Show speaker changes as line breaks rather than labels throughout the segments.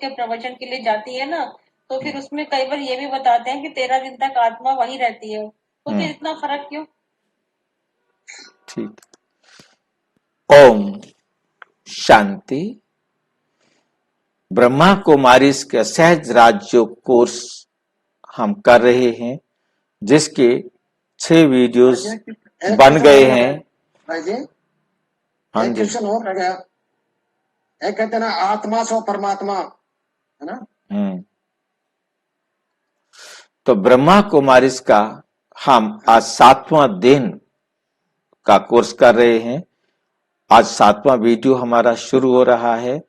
के प्रवचन के लिए जाती है ना, तो फिर उसमें कई बार ये भी बताते हैं कि 13 दिन तक आत्मा वही रहती है, तो फिर इतना फर्क क्यों?
ठीक। ओम शांति। ब्रह्मा कुमारी के सहज राज्य कोर्स हम कर रहे हैं, जिसके 6 वीडियोस बन गए हैं।
हाँ जी, क्वेश्चन और रह गया। एक कहते ना आत्मा सो परमात्मा, है ना?
तो ब्रह्मा कुमारी का हम आज 7वां दिन का कोर्स कर रहे हैं। आज 7वां वीडियो हमारा शुरू हो रहा है।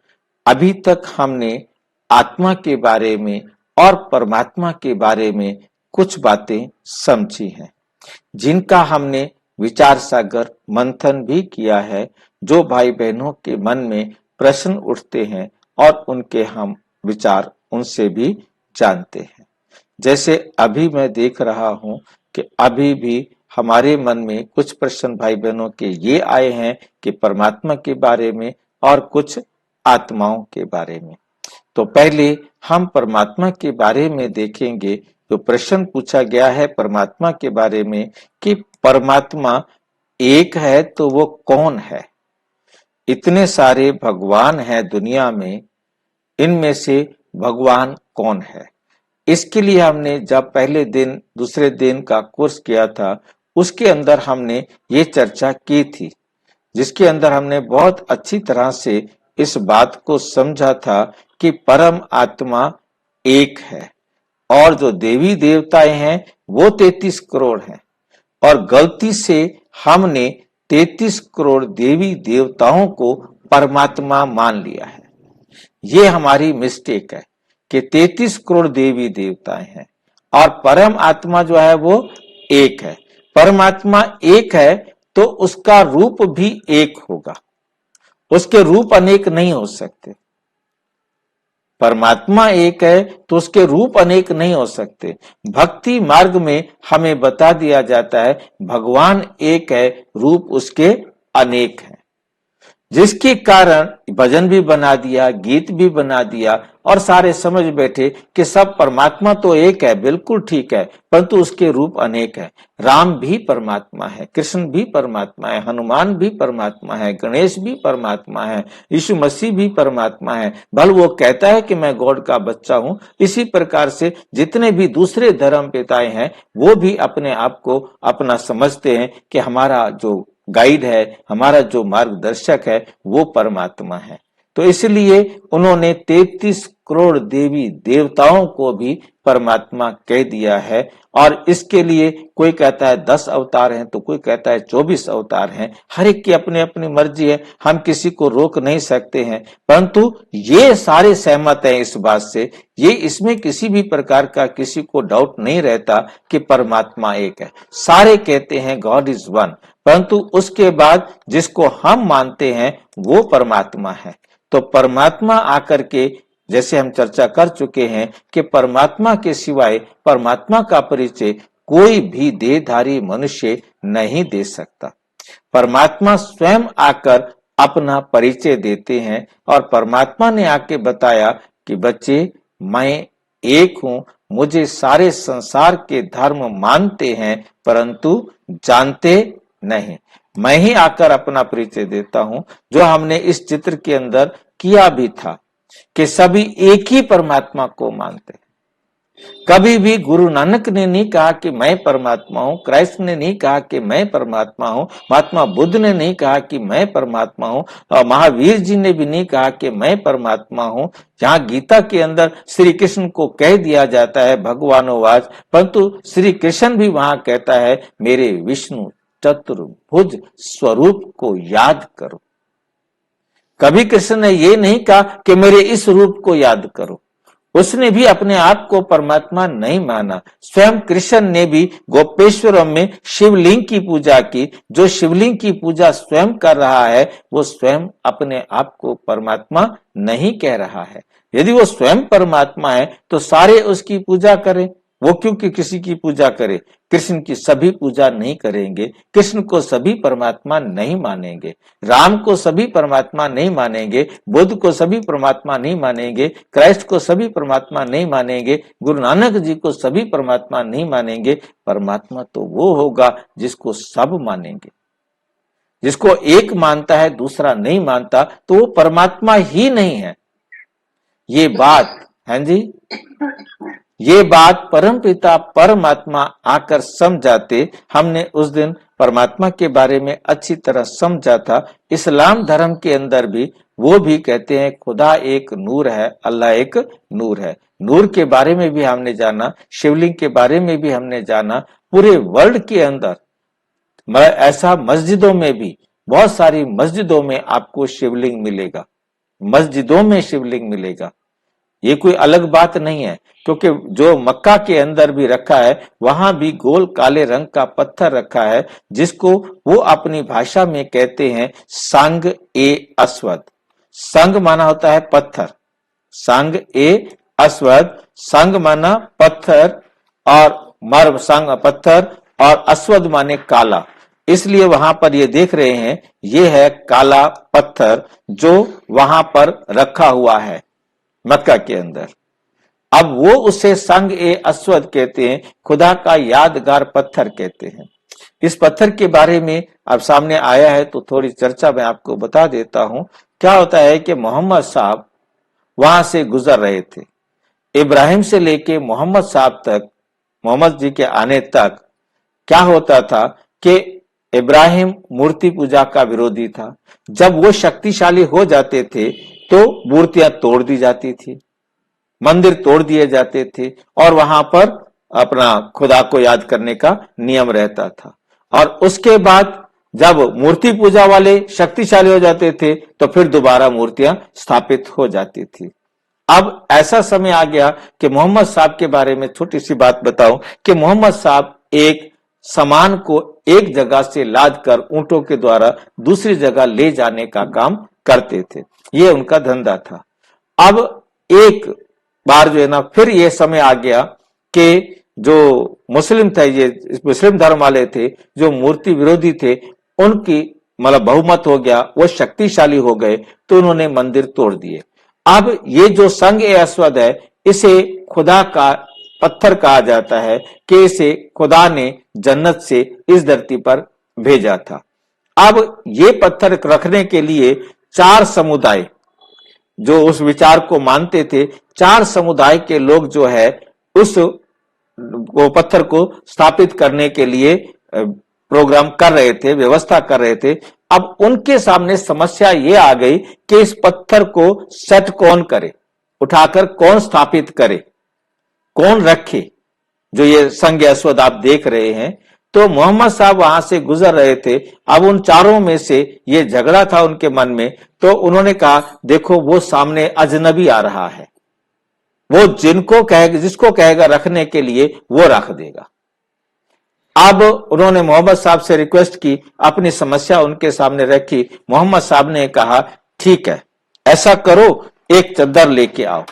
अभी तक हमने आत्मा के बारे में और परमात्मा के बारे में कुछ बातें समझी हैं, जिनका हमने विचार सागर मंथन भी किया है। जो भाई बहनों के मन में प्रश्न उठते हैं और उनके हम विचार उनसे भी जानते हैं। जैसे अभी मैं देख रहा हूं कि अभी भी हमारे मन में कुछ प्रश्न भाई बहनों के ये आए हैं कि परमात्मा के बारे में और कुछ आत्माओं के बारे में। तो पहले हम परमात्मा के बारे में देखेंगे। जो प्रश्न पूछा गया है परमात्मा के बारे में कि परमात्मा एक है तो वो कौन है? इतने सारे भगवान हैं दुनिया में, इनमें से भगवान कौन है? इसके लिए हमने जब पहले दिन दूसरे दिन का कोर्स किया था, उसके अंदर हमने ये चर्चा की थी, जिसके अंदर हमने बहुत अच्छी तरह से इस बात को समझा था कि परम आत्मा एक है और जो देवी देवताएं हैं वो 33 करोड़ हैं, और गलती से हमने 33 करोड़ देवी देवताओं को परमात्मा मान लिया है। ये हमारी मिस्टेक है कि 33 करोड़ देवी देवताएं हैं और परम आत्मा जो है वो एक है। परमात्मा एक है तो उसका रूप भी एक होगा, उसके रूप अनेक नहीं हो सकते। परमात्मा एक है तो उसके रूप अनेक नहीं हो सकते। भक्ति मार्ग में हमें बता दिया जाता है भगवान एक है, रूप उसके अनेक हैं, जिसके कारण भजन भी बना दिया, गीत भी बना दिया और सारे समझ बैठे कि सब परमात्मा तो एक है, बिल्कुल ठीक है, परंतु उसके रूप अनेक है। राम भी परमात्मा है, कृष्ण भी परमात्मा है, हनुमान भी परमात्मा है, गणेश भी परमात्मा है, यीशु मसीह भी परमात्मा है। भल वो कहता है कि मैं गॉड का बच्चा हूं, इसी प्रकार से जितने भी दूसरे धर्म पिताएं हैं वो भी अपने आप को अपना समझते हैं कि हमारा जो गाइड है, हमारा जो मार्गदर्शक है वो परमात्मा है। तो इसलिए उन्होंने 33 करोड़ देवी देवताओं को भी परमात्मा कह दिया है। और इसके लिए कोई कहता है 10 अवतार हैं, तो कोई कहता है 24 अवतार हैं। हर एक की अपनी अपनी मर्जी है, हम किसी को रोक नहीं सकते हैं, परंतु ये सारे सहमत हैं इस बात से, ये इसमें किसी भी प्रकार का किसी को डाउट नहीं रहता कि परमात्मा एक है। सारे कहते हैं गॉड इज वन, परंतु उसके बाद जिसको हम मानते हैं वो परमात्मा है। तो परमात्मा आकर के, जैसे हम चर्चा कर चुके हैं कि परमात्मा के सिवाय परमात्मा का परिचय कोई भी देहधारी मनुष्य नहीं दे सकता। परमात्मा स्वयं आकर अपना परिचय देते हैं और परमात्मा ने आके बताया कि बच्चे मैं एक हूं, मुझे सारे संसार के धर्म मानते हैं परंतु जानते नहीं। मैं ही आकर अपना परिचय देता हूं, जो हमने इस चित्र के अंदर किया भी था कि सभी एक ही परमात्मा को मानते हैं। कभी भी गुरु नानक ने नहीं कहा कि मैं परमात्मा हूं, क्राइस्ट ने नहीं कहा कि मैं परमात्मा हूं, महात्मा बुद्ध ने नहीं कहा कि मैं परमात्मा हूं, और महावीर जी ने भी नहीं कहा कि मैं परमात्मा हूं। जहां गीता के अंदर श्री कृष्ण को कह दिया जाता है भगवानोवाच, परंतु श्री कृष्ण भी वहां कहता है मेरे विष्णु चतुर्भुज स्वरूप को याद करो। कभी कृष्ण ने ये नहीं कहा कि मेरे इस रूप को याद करो। उसने भी अपने आप को परमात्मा नहीं माना। स्वयं कृष्ण ने भी गोपेश्वरम में शिवलिंग की पूजा की। जो शिवलिंग की पूजा स्वयं कर रहा है वो स्वयं अपने आप को परमात्मा नहीं कह रहा है। यदि वो स्वयं परमात्मा है तो सारे उसकी पूजा करें, वो क्योंकि किसी की पूजा करे, कृष्ण की सभी पूजा नहीं करेंगे, कृष्ण को सभी परमात्मा नहीं मानेंगे, राम को सभी परमात्मा नहीं मानेंगे, बुद्ध को सभी परमात्मा नहीं मानेंगे, क्राइस्ट को सभी परमात्मा नहीं मानेंगे, गुरु नानक जी को सभी परमात्मा नहीं मानेंगे। परमात्मा तो वो होगा जिसको सब मानेंगे। जिसको एक मानता है दूसरा नहीं मानता तो वो परमात्मा ही नहीं है। ये बात है जी, ये बात परमपिता परमात्मा आकर समझाते। हमने उस दिन परमात्मा के बारे में अच्छी तरह समझा था। इस्लाम धर्म के अंदर भी वो भी कहते हैं खुदा एक नूर है, अल्लाह एक नूर है। नूर के बारे में भी हमने जाना, शिवलिंग के बारे में भी हमने जाना। पूरे वर्ल्ड के अंदर ऐसा मस्जिदों में भी, बहुत सारी मस्जिदों में आपको शिवलिंग मिलेगा, मस्जिदों में शिवलिंग मिलेगा। ये कोई अलग बात नहीं है, क्योंकि जो मक्का के अंदर भी रखा है वहां भी गोल काले रंग का पत्थर रखा है, जिसको वो अपनी भाषा में कहते हैं संग ए अस्वद। संग माना होता है पत्थर, संग ए अस्वद, संग माना पत्थर और मर्व संग पत्थर और अस्वद माने काला। इसलिए वहां पर ये देख रहे हैं, ये है काला पत्थर जो वहां पर रखा हुआ है मक्का के अंदर। अब वो उसे संग ए अस्वद कहते हैं, खुदा का यादगार पत्थर कहते हैं। इस पत्थर के बारे में अब सामने आया है तो थोड़ी चर्चा मैं आपको बता देता हूं। क्या होता है कि मोहम्मद साहब वहां से गुजर रहे थे, इब्राहिम से लेके मोहम्मद साहब तक, मोहम्मद जी के आने तक क्या होता था कि इब्राहिम मूर्ति पूजा का विरोधी था। जब वो शक्तिशाली हो जाते थे तो मूर्तियां तोड़ दी जाती थी, मंदिर तोड़ दिए जाते थे और वहां पर अपना खुदा को याद करने का नियम रहता था। और उसके बाद जब मूर्ति पूजा वाले शक्तिशाली हो जाते थे तो फिर दोबारा मूर्तियां स्थापित हो जाती थी। अब ऐसा समय आ गया कि मोहम्मद साहब के बारे में छोटी सी बात बताऊं कि मोहम्मद साहब एक सामान को एक जगह से लाद कर ऊंटों के द्वारा दूसरी जगह ले जाने का काम करते थे, ये उनका धंधा था। अब एक बार जो है ना, फिर ये समय आ गया कि जो मुस्लिम थे, ये मुस्लिम धर्म वाले थे, जो मूर्ति विरोधी थे, उनकी मतलब बहुमत हो गया, वो शक्तिशाली हो गए तो उन्होंने मंदिर तोड़ दिए। अब ये जो संग ए अस्वद है, इसे खुदा का पत्थर कहा जाता है कि इसे खुदा ने जन्नत से इस धरती पर भेजा था। अब ये पत्थर रखने के लिए 4 समुदाय जो उस विचार को मानते थे, 4 समुदाय के लोग जो है उस वो पत्थर को स्थापित करने के लिए प्रोग्राम कर रहे थे, व्यवस्था कर रहे थे। अब उनके सामने समस्या ये आ गई कि इस पत्थर को सेट कौन करे, उठाकर कौन स्थापित करे, कौन रखे, जो ये संग अस्वद आप देख रहे हैं। तो मोहम्मद साहब वहां से गुजर रहे थे। अब उन चारों में से ये झगड़ा था उनके मन में, तो उन्होंने कहा देखो वो सामने अजनबी आ रहा है, वो जिनको कहेगा, जिसको कहेगा रखने के लिए वो रख देगा। अब उन्होंने मोहम्मद साहब से रिक्वेस्ट की, अपनी समस्या उनके सामने रखी। मोहम्मद साहब ने कहा ठीक है, ऐसा करो, एक चद्दर लेके आओ।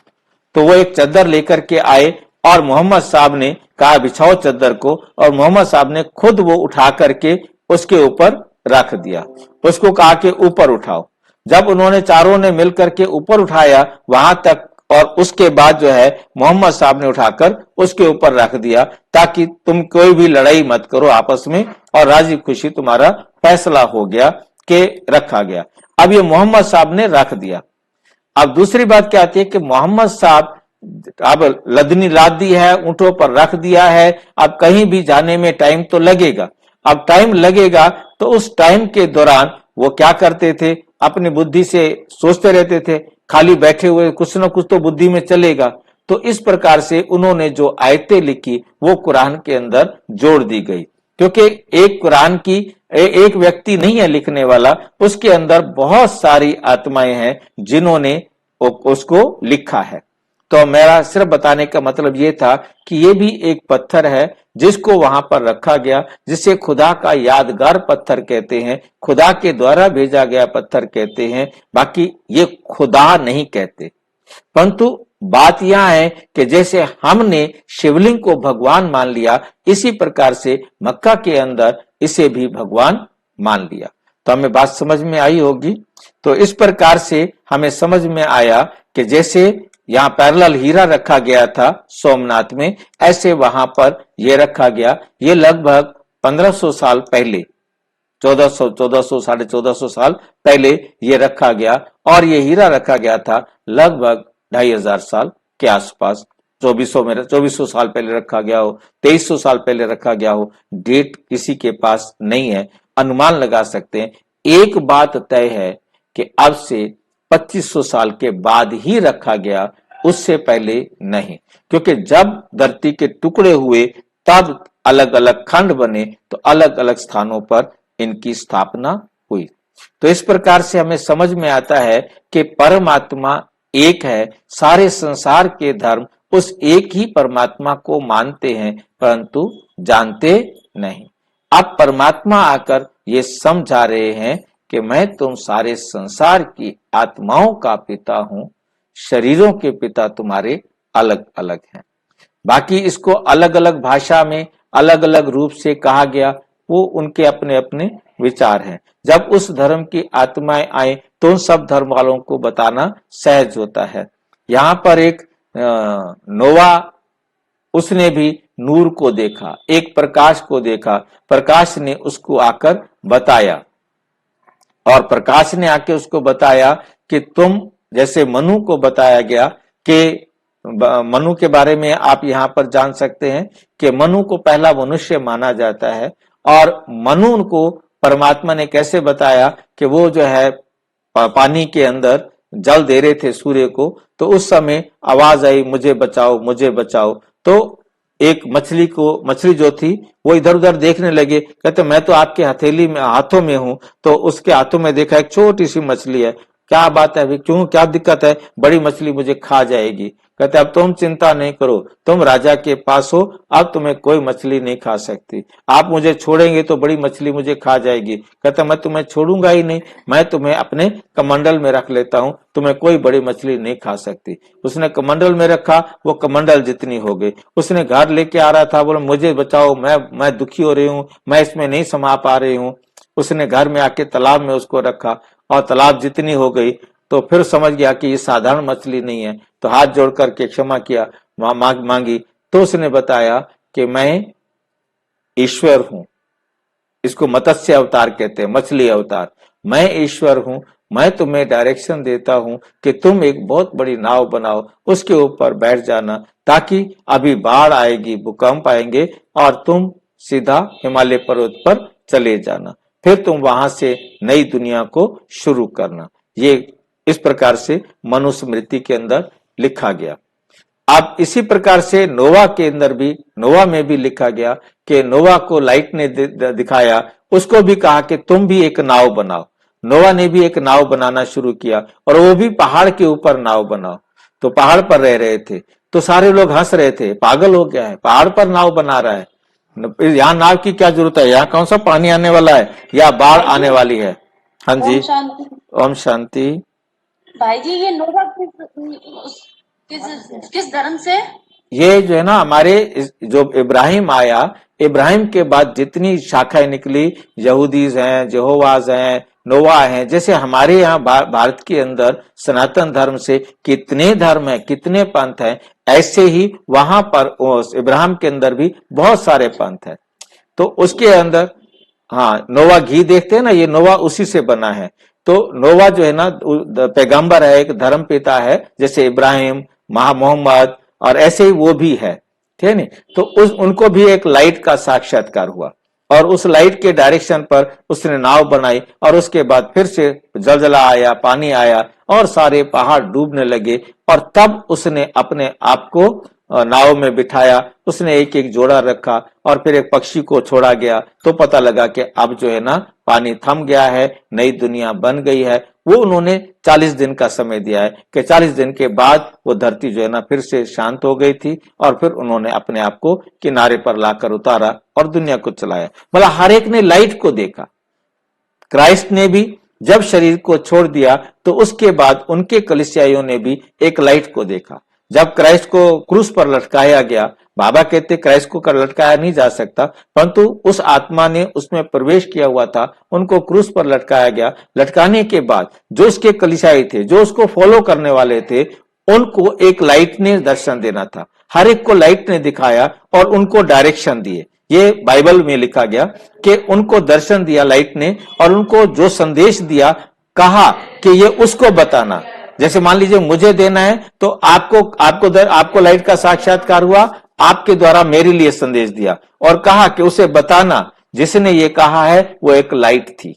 तो वो एक चद्दर लेकर के आए और मोहम्मद साहब ने कहा बिछाओ चद्दर को, और मोहम्मद साहब ने खुद वो उठा करके उसके ऊपर रख दिया। उसको कहा कि ऊपर उठाओ। जब उन्होंने चारों ने मिलकर के ऊपर उठाया वहां तक, और उसके बाद जो है मोहम्मद साहब ने उठाकर उसके ऊपर रख दिया, ताकि तुम कोई भी लड़ाई मत करो आपस में, और राजी खुशी तुम्हारा फैसला हो गया कि रखा गया। अब ये मोहम्मद साहब ने रख दिया। अब दूसरी बात क्या आती है कि मोहम्मद साहब अब लदनी लाद दी है, ऊंटों पर रख दिया है, अब कहीं भी जाने में टाइम तो लगेगा। अब टाइम लगेगा तो उस टाइम के दौरान वो क्या करते थे, अपनी बुद्धि से सोचते रहते थे, खाली बैठे हुए कुछ ना कुछ तो बुद्धि में चलेगा। तो इस प्रकार से उन्होंने जो आयतें लिखी वो कुरान के अंदर जोड़ दी गई, क्योंकि एक कुरान की एक व्यक्ति नहीं है लिखने वाला, उसके अंदर बहुत सारी आत्माएं हैं जिन्होंने उसको लिखा है। तो मेरा सिर्फ बताने का मतलब ये था कि ये भी एक पत्थर है जिसको वहां पर रखा गया, जिसे खुदा का यादगार पत्थर कहते हैं, खुदा के द्वारा भेजा गया पत्थर कहते हैं। बाकी ये खुदा नहीं कहते, परंतु बात यह है कि जैसे हमने शिवलिंग को भगवान मान लिया, इसी प्रकार से मक्का के अंदर इसे भी भगवान मान लिया। तो हमें बात समझ में आई होगी। तो इस प्रकार से हमें समझ में आया कि जैसे यहाँ पैरेलल हीरा रखा गया था सोमनाथ में, ऐसे वहां पर यह रखा गया। ये लगभग 1500 साल पहले, 1400 साढ़े 1400 साल पहले ये रखा गया, और ये हीरा रखा गया था लगभग 2500 साल के आसपास। 2400 साल पहले रखा गया हो, 2300 साल पहले रखा गया हो, डेट किसी के पास नहीं है, अनुमान लगा सकते हैं। एक बात तय है कि अब से 2500 साल के बाद ही रखा गया, उससे पहले नहीं, क्योंकि जब धरती के टुकड़े हुए तब अलग अलग खंड बने, तो अलग अलग स्थानों पर इनकी स्थापना हुई। तो इस प्रकार से हमें समझ में आता है कि परमात्मा एक है। सारे संसार के धर्म उस एक ही परमात्मा को मानते हैं, परंतु जानते नहीं। अब परमात्मा आकर ये समझा रहे हैं कि मैं तुम सारे संसार की आत्माओं का पिता हूं, शरीरों के पिता तुम्हारे अलग अलग हैं। बाकी इसको अलग अलग भाषा में अलग अलग रूप से कहा गया, वो उनके अपने अपने विचार हैं। जब उस धर्म की आत्माएं आए तो उन सब धर्म वालों को बताना सहज होता है। यहाँ पर एक नोवा, उसने भी नूर को देखा, एक प्रकाश को देखा, प्रकाश ने उसको आकर बताया, और प्रकाश ने आके उसको बताया कि तुम, जैसे मनु को बताया गया कि मनु के बारे में आप यहाँ पर जान सकते हैं कि मनु को पहला मनुष्य माना जाता है, और मनु को परमात्मा ने कैसे बताया कि वो जो है पानी के अंदर जल दे रहे थे सूर्य को, तो उस समय आवाज आई, मुझे बचाओ मुझे बचाओ। तो एक मछली जो थी वो इधर उधर देखने लगे, कहते मैं तो आपके हथेली में हाथों में हूं। तो उसके हाथों में देखा एक छोटी सी मछली है। क्या बात है अभी, क्यों, क्या दिक्कत है, बड़ी मछली मुझे खा जाएगी। कहते अब तुम चिंता नहीं करो, तुम राजा के पास हो, अब तुम्हें कोई मछली नहीं खा सकती। आप मुझे छोड़ेंगे तो बड़ी मछली मुझे खा जाएगी। कहते मैं तुम्हें छोड़ूंगा ही नहीं, मैं तुम्हें अपने कमंडल में रख लेता हूं, तुम्हें कोई बड़ी मछली नहीं खा सकती। उसने कमंडल में रखा, वो कमंडल जितनी हो गई। उसने घर लेके आ रहा था, बोला मुझे बचाओ, मैं दुखी हो रही हूँ, मैं इसमें नहीं समा पा रही हूँ। उसने घर में आके तालाब में उसको रखा, और तालाब जितनी हो गई, तो फिर समझ गया कि ये साधारण मछली नहीं है, तो हाथ जोड़ करके क्षमा किया, मांगी। तो उसने बताया कि मैं ईश्वर हूं, इसको मत्स्य अवतार कहते हैं, मछली अवतार। मैं ईश्वर हूं, मैं तुम्हें डायरेक्शन देता हूं कि तुम एक बहुत बड़ी नाव बनाओ, उसके ऊपर बैठ जाना, ताकि अभी बाढ़ आएगी, भूकंप आएंगे, और तुम सीधा हिमालय पर्वत पर चले जाना, फिर तुम वहां से नई दुनिया को शुरू करना। ये इस प्रकार से मनुस्मृति के अंदर लिखा गया। अब इसी प्रकार से नोवा के अंदर भी, नोवा में भी लिखा गया कि नोवा को लाइट ने दिखाया, उसको भी कहा कि तुम भी एक नाव बनाओ। नोवा ने भी एक नाव बनाना शुरू किया, और वो भी पहाड़ के ऊपर नाव बनाओ। तो पहाड़ पर रह रहे थे, तो सारे लोग हंस रहे थे, पागल हो गया है, पहाड़ पर नाव बना रहा है, यहाँ नाव की क्या जरूरत है, यहाँ कौन सा पानी आने वाला है या बाढ़
भाई
आने
जी,
वाली है। हाँ
ओम
जी,
शांति।
ओम शांति।
भाई जी, ये नोवा किस किस धर्म से?
ये जो है ना, हमारे जो इब्राहिम आया, इब्राहिम के बाद जितनी शाखाएं निकली, यहूदीज हैं, जेहोवाज हैं, नोवा हैं, जैसे हमारे यहाँ भारत के अंदर सनातन धर्म से कितने धर्म हैं, कितने पंथ हैं, ऐसे ही वहां पर इब्राहिम के अंदर भी बहुत सारे पंथ हैं। तो उसके अंदर, हाँ, नोवा घी देखते हैं ना, ये नोवा उसी से बना है। तो नोवा जो है ना, पैगंबर है, एक धर्म पिता है, जैसे इब्राहिम, मोहम्मद, और ऐसे ही वो भी है, ठीक है नी। तो उनको भी एक लाइट का साक्षात्कार हुआ, और उस लाइट के डायरेक्शन पर उसने नाव बनाई, और उसके बाद फिर से जलजला आया, पानी आया, और सारे पहाड़ डूबने लगे, और तब उसने अपने आप को नाव में बिठाया। उसने एक एक जोड़ा रखा, और फिर एक पक्षी को छोड़ा गया, तो पता लगा कि अब जो है ना पानी थम गया है, नई दुनिया बन गई है। वो उन्होंने 40 दिन का समय दिया है कि 40 दिन के बाद वो धरती जो है ना फिर से शांत हो गई थी, और फिर उन्होंने अपने आप को किनारे पर लाकर उतारा और दुनिया को चलाया। मतलब हर एक ने लाइट को देखा। क्राइस्ट ने भी जब शरीर को छोड़ दिया, तो उसके बाद उनके कलीसियाइयों ने भी एक लाइट को देखा। जब क्राइस्ट को क्रूस पर लटकाया गया, बाबा कहते क्राइस्ट को लटकाया नहीं जा सकता, परंतु उस आत्मा ने उसमें प्रवेश किया हुआ था, उनको क्रूस पर लटकाया गया। लटकाने के बाद जो उसके कलीसियाई थे, जो उसको फॉलो करने वाले थे, उनको एक लाइट ने दर्शन देना था। हर एक को लाइट ने दिखाया और उनको डायरेक्शन दिए। ये बाइबल में लिखा गया कि उनको दर्शन दिया लाइट ने, और उनको जो संदेश दिया, कहा कि ये उसको बताना। जैसे मान लीजिए मुझे देना है, तो आपको लाइट का साक्षात्कार हुआ, आपके द्वारा मेरे लिए संदेश दिया और कहा कि उसे बताना। जिसने ये कहा है वो एक लाइट थी।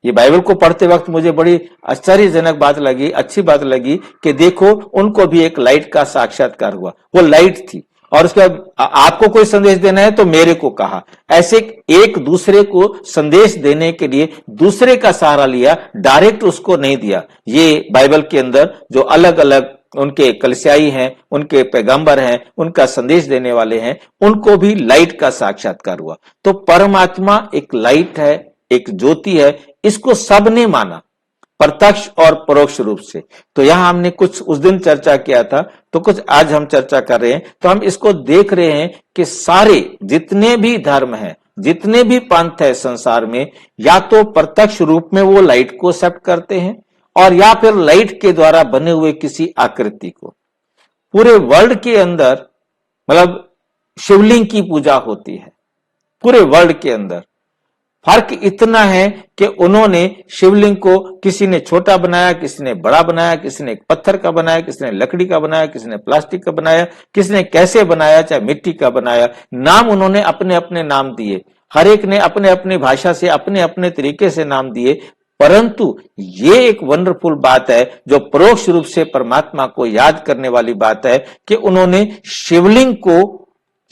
ये बाइबल को पढ़ते वक्त मुझे बड़ी आश्चर्यजनक बात लगी, अच्छी बात लगी कि देखो उनको भी एक लाइट का साक्षात्कार हुआ, वो लाइट थी। और उसके बाद आपको कोई संदेश देना है तो मेरे को कहा। ऐसे एक दूसरे को संदेश देने के लिए दूसरे का सहारा लिया, डायरेक्ट उसको नहीं दिया। ये बाइबल के अंदर जो अलग अलग उनके कलीसियाई हैं, उनके पैगंबर हैं, उनका संदेश देने वाले हैं, उनको भी लाइट का साक्षात्कार हुआ। तो परमात्मा एक लाइट है, एक ज्योति है, इसको सबने माना, प्रत्यक्ष और परोक्ष रूप से। तो यहां हमने कुछ उस दिन चर्चा किया था, तो कुछ आज हम चर्चा कर रहे हैं। तो हम इसको देख रहे हैं कि सारे जितने भी धर्म हैं, जितने भी पंथ है संसार में, या तो प्रत्यक्ष रूप में वो लाइट को एक्सेप्ट करते हैं, और या फिर लाइट के द्वारा बने हुए किसी आकृति को। पूरे वर्ल्ड के अंदर मतलब शिवलिंग की पूजा होती है, पूरे वर्ल्ड के अंदर। फर्क इतना है कि उन्होंने शिवलिंग को, किसी ने छोटा बनाया, किसी ने बड़ा बनाया, किसी ने पत्थर का बनाया, किसी ने लकड़ी का बनाया, किसी ने प्लास्टिक का बनाया, किसी ने कैसे बनाया, चाहे मिट्टी का बनाया। नाम उन्होंने अपने अपने नाम दिए, हर एक ने अपने अपनी भाषा से अपने अपने तरीके से नाम दिए। परंतु ये एक वंडरफुल बात है जो परोक्ष रूप से परमात्मा को याद करने वाली बात है कि उन्होंने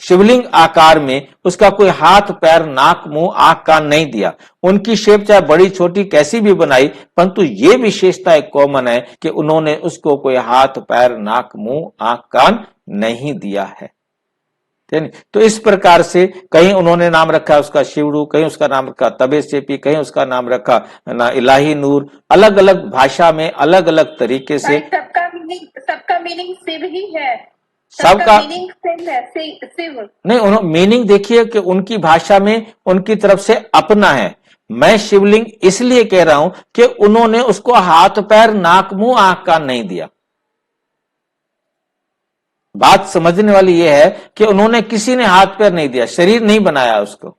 शिवलिंग आकार में उसका कोई हाथ पैर नाक मुंह आंख कान नहीं दिया। उनकी शेप चाहे बड़ी छोटी कैसी भी बनाई, परंतु ये विशेषता एक कॉमन है कि उन्होंने उसको कोई हाथ पैर नाक मुंह आंख कान नहीं दिया है। तो इस प्रकार से कहीं उन्होंने नाम रखा उसका शिवड़ू, कहीं उसका नाम रखा तबे सेपी, कहीं उसका नाम रखा ना इलाही नूर। अलग अलग भाषा में अलग अलग तरीके से
सबका मीनिंग शिव ही है,
सबका
मीनिंग सेम है, शिव
नहीं। उन्होंने मीनिंग देखिए कि उनकी भाषा में उनकी तरफ से अपना है। मैं शिवलिंग इसलिए कह रहा हूं कि उन्होंने उसको हाथ पैर नाक मुंह आंख कान नहीं दिया। बात समझने वाली यह है कि उन्होंने किसी ने हाथ पैर नहीं दिया, शरीर नहीं बनाया उसको।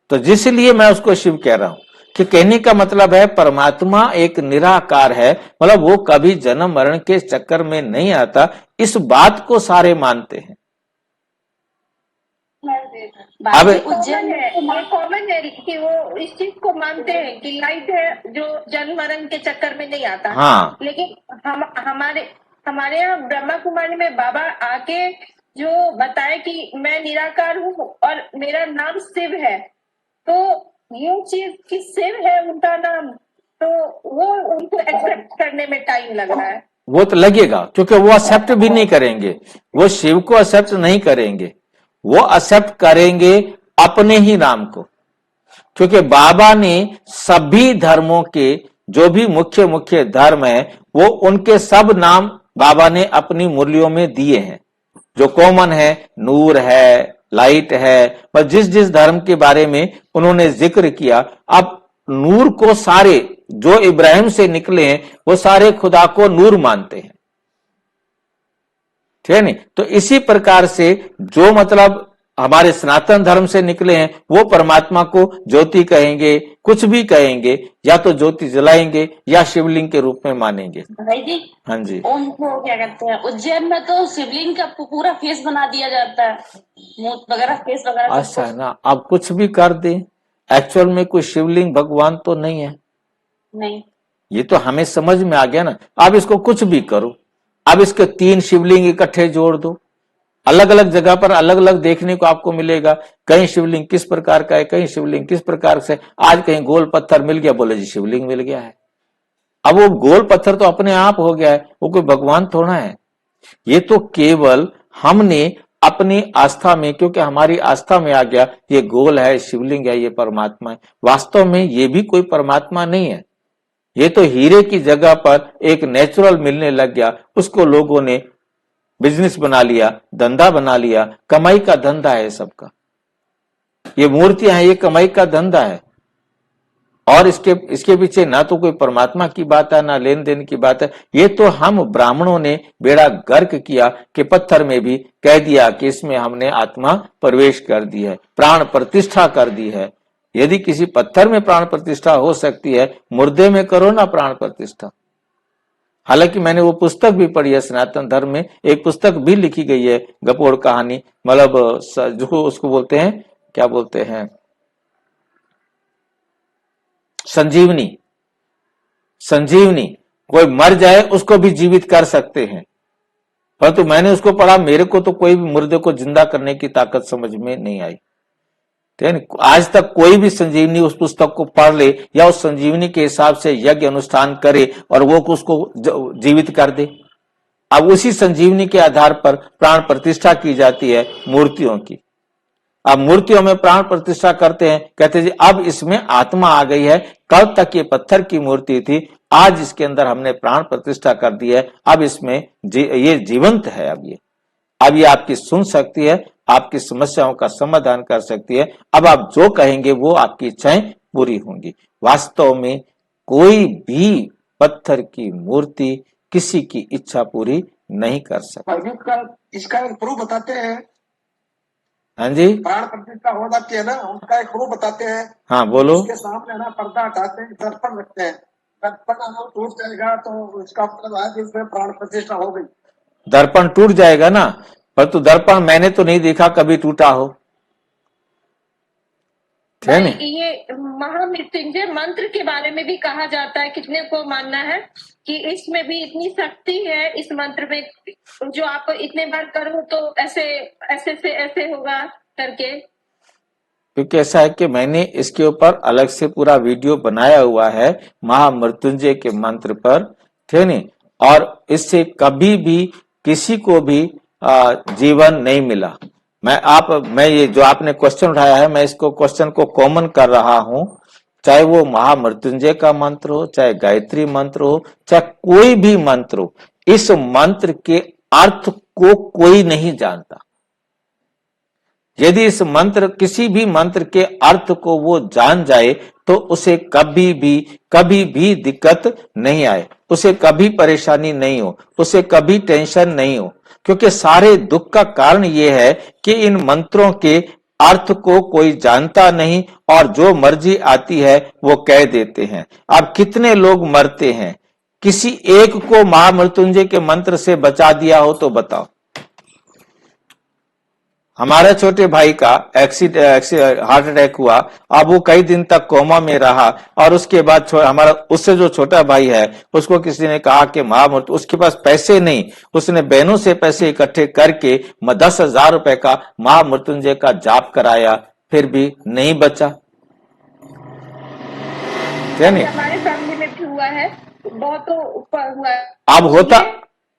तो जिसलिए मैं उसको शिव कह रहा हूं कि कहने का मतलब है परमात्मा एक निराकार है, मतलब वो कभी जन्म मरण के चक्कर में नहीं आता। इस बात को सारे मानते हैं।
अब उज्जैन कॉमन है कि वो इस चीज को मानते हैं कि लाइट है जो जन्म मरण के चक्कर में नहीं आता।
हाँ।
लेकिन हमारे यहाँ ब्रह्मा कुमारी में बाबा आके जो बताए कि मैं निराकार हूँ और मेरा नाम शिव है, तो ये चीज कि शिव है उनका नाम, तो वो उनको एक्सेप्ट करने में टाइम लग रहा है।
वो तो लगेगा, क्योंकि वो एक्सेप्ट भी नहीं करेंगे, वो शिव को एक्सेप्ट नहीं करेंगे, वो एक्सेप्ट करेंगे अपने ही नाम को। क्योंकि बाबा ने सभी धर्मों के जो भी मुख्य मुख्य धर्म है, वो उनके सब नाम बाबा ने अपनी मुरलियों में दिए हैं। जो कॉमन है, नूर है, लाइट है, पर जिस जिस धर्म के बारे में उन्होंने जिक्र किया, अब नूर को सारे जो इब्राहिम से निकले हैं वो सारे खुदा को नूर मानते हैं, ठीक है नहीं। तो इसी प्रकार से जो मतलब हमारे सनातन धर्म से निकले हैं वो परमात्मा को ज्योति कहेंगे, कुछ भी कहेंगे, या तो ज्योति जलाएंगे या शिवलिंग के रूप में मानेंगे।
भाई जी,
हाँ जी,
उनको क्या कहते हैं, उज्जैन में तो शिवलिंग का पूरा फेस बना दिया जाता है, मुंह वगैरह फेस वगैरह।
अच्छा है ना, अब कुछ भी कर दे, एक्चुअल में कोई शिवलिंग भगवान तो नहीं है।
नहीं, ये
तो हमें समझ में आ गया ना। अब इसको कुछ भी करो, अब इसके 3 शिवलिंग इकट्ठे जोड़ दो, अलग अलग जगह पर अलग अलग देखने को आपको मिलेगा। कहीं शिवलिंग किस प्रकार का है, कहीं शिवलिंग किस प्रकार से। आज कहीं गोल पत्थर मिल गया, बोले जी शिवलिंग मिल गया है। अब वो गोल पत्थर तो अपने आप हो गया है, वो कोई भगवान थोड़ा है। ये तो केवल हमने अपनी आस्था में, क्योंकि हमारी आस्था में आ गया ये गोल है, शिवलिंग है, ये परमात्मा है। वास्तव में ये भी कोई परमात्मा नहीं है। ये तो हीरे की जगह पर एक नेचुरल मिलने लग गया, उसको लोगों ने बिजनेस बना लिया, धंधा बना लिया, कमाई का धंधा है सबका। ये मूर्तियां हैं, ये कमाई का धंधा है। और इसके पीछे ना तो कोई परमात्मा की बात है, ना लेन देन की बात है। ये तो हम ब्राह्मणों ने बेड़ा गर्क किया कि पत्थर में भी कह दिया कि इसमें हमने आत्मा प्रवेश कर दी है, प्राण प्रतिष्ठा कर दी है। यदि किसी पत्थर में प्राण प्रतिष्ठा हो सकती है, मुर्दे में करो ना प्राण प्रतिष्ठा। हालांकि मैंने वो पुस्तक भी पढ़ी है, सनातन धर्म में एक पुस्तक भी लिखी गई है, गपोड़ कहानी, मतलब जो उसको बोलते हैं, क्या बोलते हैं, संजीवनी। संजीवनी, कोई मर जाए उसको भी जीवित कर सकते हैं। परंतु मैंने उसको पढ़ा, मेरे को तो कोई भी मुर्दे को जिंदा करने की ताकत समझ में नहीं आई। आज तक कोई भी संजीवनी उस पुस्तक को पढ़ ले या उस संजीवनी के हिसाब से यज्ञ अनुष्ठान करे और वो उसको जीवित कर दे। अब उसी संजीवनी के आधार पर प्राण प्रतिष्ठा की जाती है मूर्तियों की। अब मूर्तियों में प्राण प्रतिष्ठा करते हैं, कहते जी अब इसमें आत्मा आ गई है, कल तक ये पत्थर की मूर्ति थी, आज इसके अंदर हमने प्राण प्रतिष्ठा कर दी है, अब इसमें ये जीवंत है। अब ये आपकी सुन सकती है, आपकी समस्याओं का समाधान कर सकती है। अब आप जो कहेंगे वो आपकी इच्छाएं पूरी होंगी। वास्तव में कोई भी पत्थर की मूर्ति किसी की इच्छा पूरी नहीं कर सकती।
इसका एक प्रूफ बताते हैं।
हाँ जी,
प्राण प्रतिष्ठा हो जाती है ना, उसका एक प्रूफ बताते हैं।
हाँ बोलो।
उसके सामने ना पर्दा हटाते हैं, दर्पण रखते हैं, दर्पण अगर टूट जाएगा तो इसका मतलब है कि इसमें प्राण प्रतिष्ठा हो गई।
दर्पण टूट जाएगा ना, पर तो दर्पण मैंने तो नहीं देखा कभी टूटा हो।
ये महामृत्युंजय मंत्र के बारे में भी कहा जाता है, कितने को मानना है कि इसमें भी इतनी शक्ति है इस मंत्र में, जो आप इतने बार करो तो ऐसे ऐसे से ऐसे होगा करके।
क्योंकि ऐसा है कि मैंने इसके ऊपर अलग से पूरा वीडियो बनाया हुआ है महामृत्युंजय के मंत्र पर, ठीक नहीं। और इससे कभी भी किसी को भी जीवन नहीं मिला। मैं ये जो आपने क्वेश्चन उठाया है, मैं इसको क्वेश्चन को कॉमन कर रहा हूं, चाहे वो महामृत्युंजय का मंत्र हो, चाहे गायत्री मंत्र हो, चाहे कोई भी मंत्र हो, इस मंत्र के अर्थ को कोई नहीं जानता। यदि इस मंत्र, किसी भी मंत्र के अर्थ को वो जान जाए तो उसे कभी भी दिक्कत नहीं आए, उसे कभी परेशानी नहीं हो, उसे कभी टेंशन नहीं हो। क्योंकि सारे दुख का कारण ये है कि इन मंत्रों के अर्थ को कोई जानता नहीं और जो मर्जी आती है वो कह देते हैं। अब कितने लोग मरते हैं, किसी एक को महामृत्युंजय के मंत्र से बचा दिया हो तो बताओ। हमारे छोटे भाई का हार्ट अटैक हुआ, अब वो कई दिन तक कोमा में रहा और उसके बाद हमारा उससे जो छोटा भाई है उसको किसी ने कहा कि महामृत्यु, उसके पास पैसे नहीं, उसने बहनों से पैसे इकट्ठे करके 10,000 रुपए का महामृत्युंजय का जाप कराया, फिर भी नहीं बचा। क्या नहीं,
हमारे फैमिली में भी हुआ है, बहुत ऊपर हुआ है।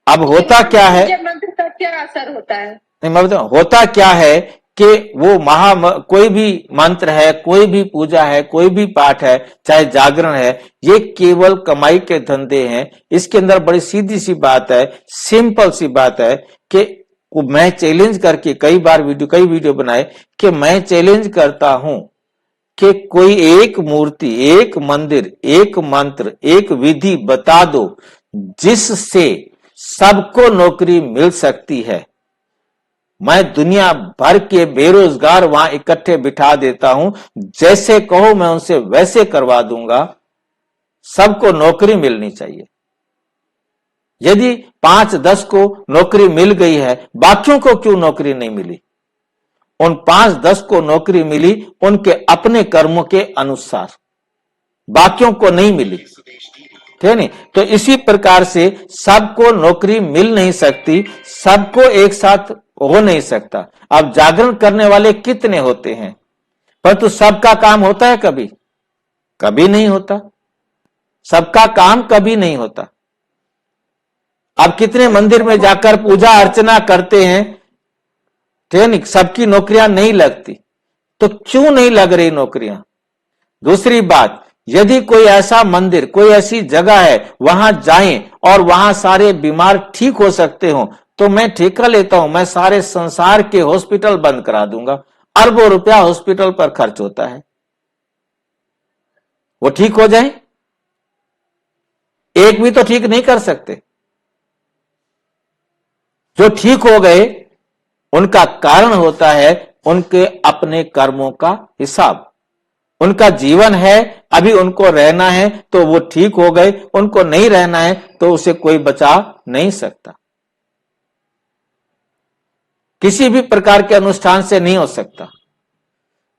अब होता क्या है,
मंत्र का क्या असर होता है?
नहीं मैं बताऊं, होता क्या है कि वो कोई भी मंत्र है, कोई भी पूजा है, कोई भी पाठ है, चाहे जागरण है, ये केवल कमाई के धंधे हैं। इसके अंदर बड़ी सीधी सी बात है, सिंपल सी बात है कि मैं चैलेंज करके कई वीडियो बनाए कि मैं चैलेंज करता हूं कि कोई एक मूर्ति, एक मंदिर, एक मंत्र, एक विधि बता दो जिससे सबको नौकरी मिल सकती है। मैं दुनिया भर के बेरोजगार वहां इकट्ठे बिठा देता हूं, जैसे कहो मैं उनसे वैसे करवा दूंगा। सबको नौकरी मिलनी चाहिए। यदि 5-10 को नौकरी मिल गई है, बाकियों को क्यों नौकरी नहीं मिली? उन 5-10 को नौकरी मिली उनके अपने कर्मों के अनुसार, बाकियों को नहीं मिली, ठीक नहीं। तो इसी प्रकार से सबको नौकरी मिल नहीं सकती, सबको एक साथ हो नहीं सकता। अब जागरण करने वाले कितने होते हैं, परंतु सबका काम होता है कभी? कभी नहीं होता। सबका काम कभी नहीं होता। अब कितने मंदिर में जाकर पूजा अर्चना करते हैं, ठीक, सबकी नौकरियां नहीं लगती। तो क्यों नहीं लग रही नौकरियां? दूसरी बात, यदि कोई ऐसा मंदिर, कोई ऐसी जगह है, वहां जाएं और वहां सारे बीमार ठीक हो सकते हो, तो मैं ठेका लेता हूं, मैं सारे संसार के हॉस्पिटल बंद करा दूंगा। अरबों रुपया हॉस्पिटल पर खर्च होता है, वो ठीक हो जाए? एक भी तो ठीक नहीं कर सकते। जो ठीक हो गए उनका कारण होता है उनके अपने कर्मों का हिसाब। उनका जीवन है, अभी उनको रहना है तो वो ठीक हो गए, उनको नहीं रहना है तो उसे कोई बचा नहीं सकता। किसी भी प्रकार के अनुष्ठान से नहीं हो सकता।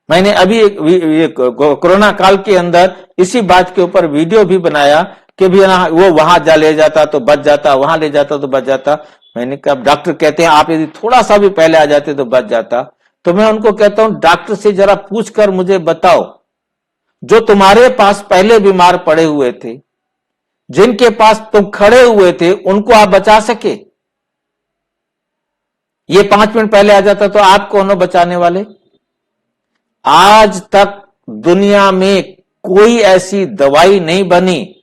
मैंने अभी एक कोरोना काल के अंदर इसी बात के ऊपर वीडियो भी बनाया कि भी ना वो वहां जा ले जाता तो बच जाता, वहां ले जाता तो बच जाता। मैंने कहा डॉक्टर कहते हैं आप यदि थोड़ा सा भी पहले आ जाते तो बच जाता। तो मैं उनको कहता हूं डॉक्टर से जरा पूछ कर मुझे बताओ, जो तुम्हारे पास पहले बीमार पड़े हुए थे, जिनके पास तुम खड़े हुए थे, उनको आप बचा सके? ये 5 मिनट पहले आ जाता तो आप कौन हो बचाने वाले? आज तक दुनिया में कोई ऐसी दवाई नहीं बनी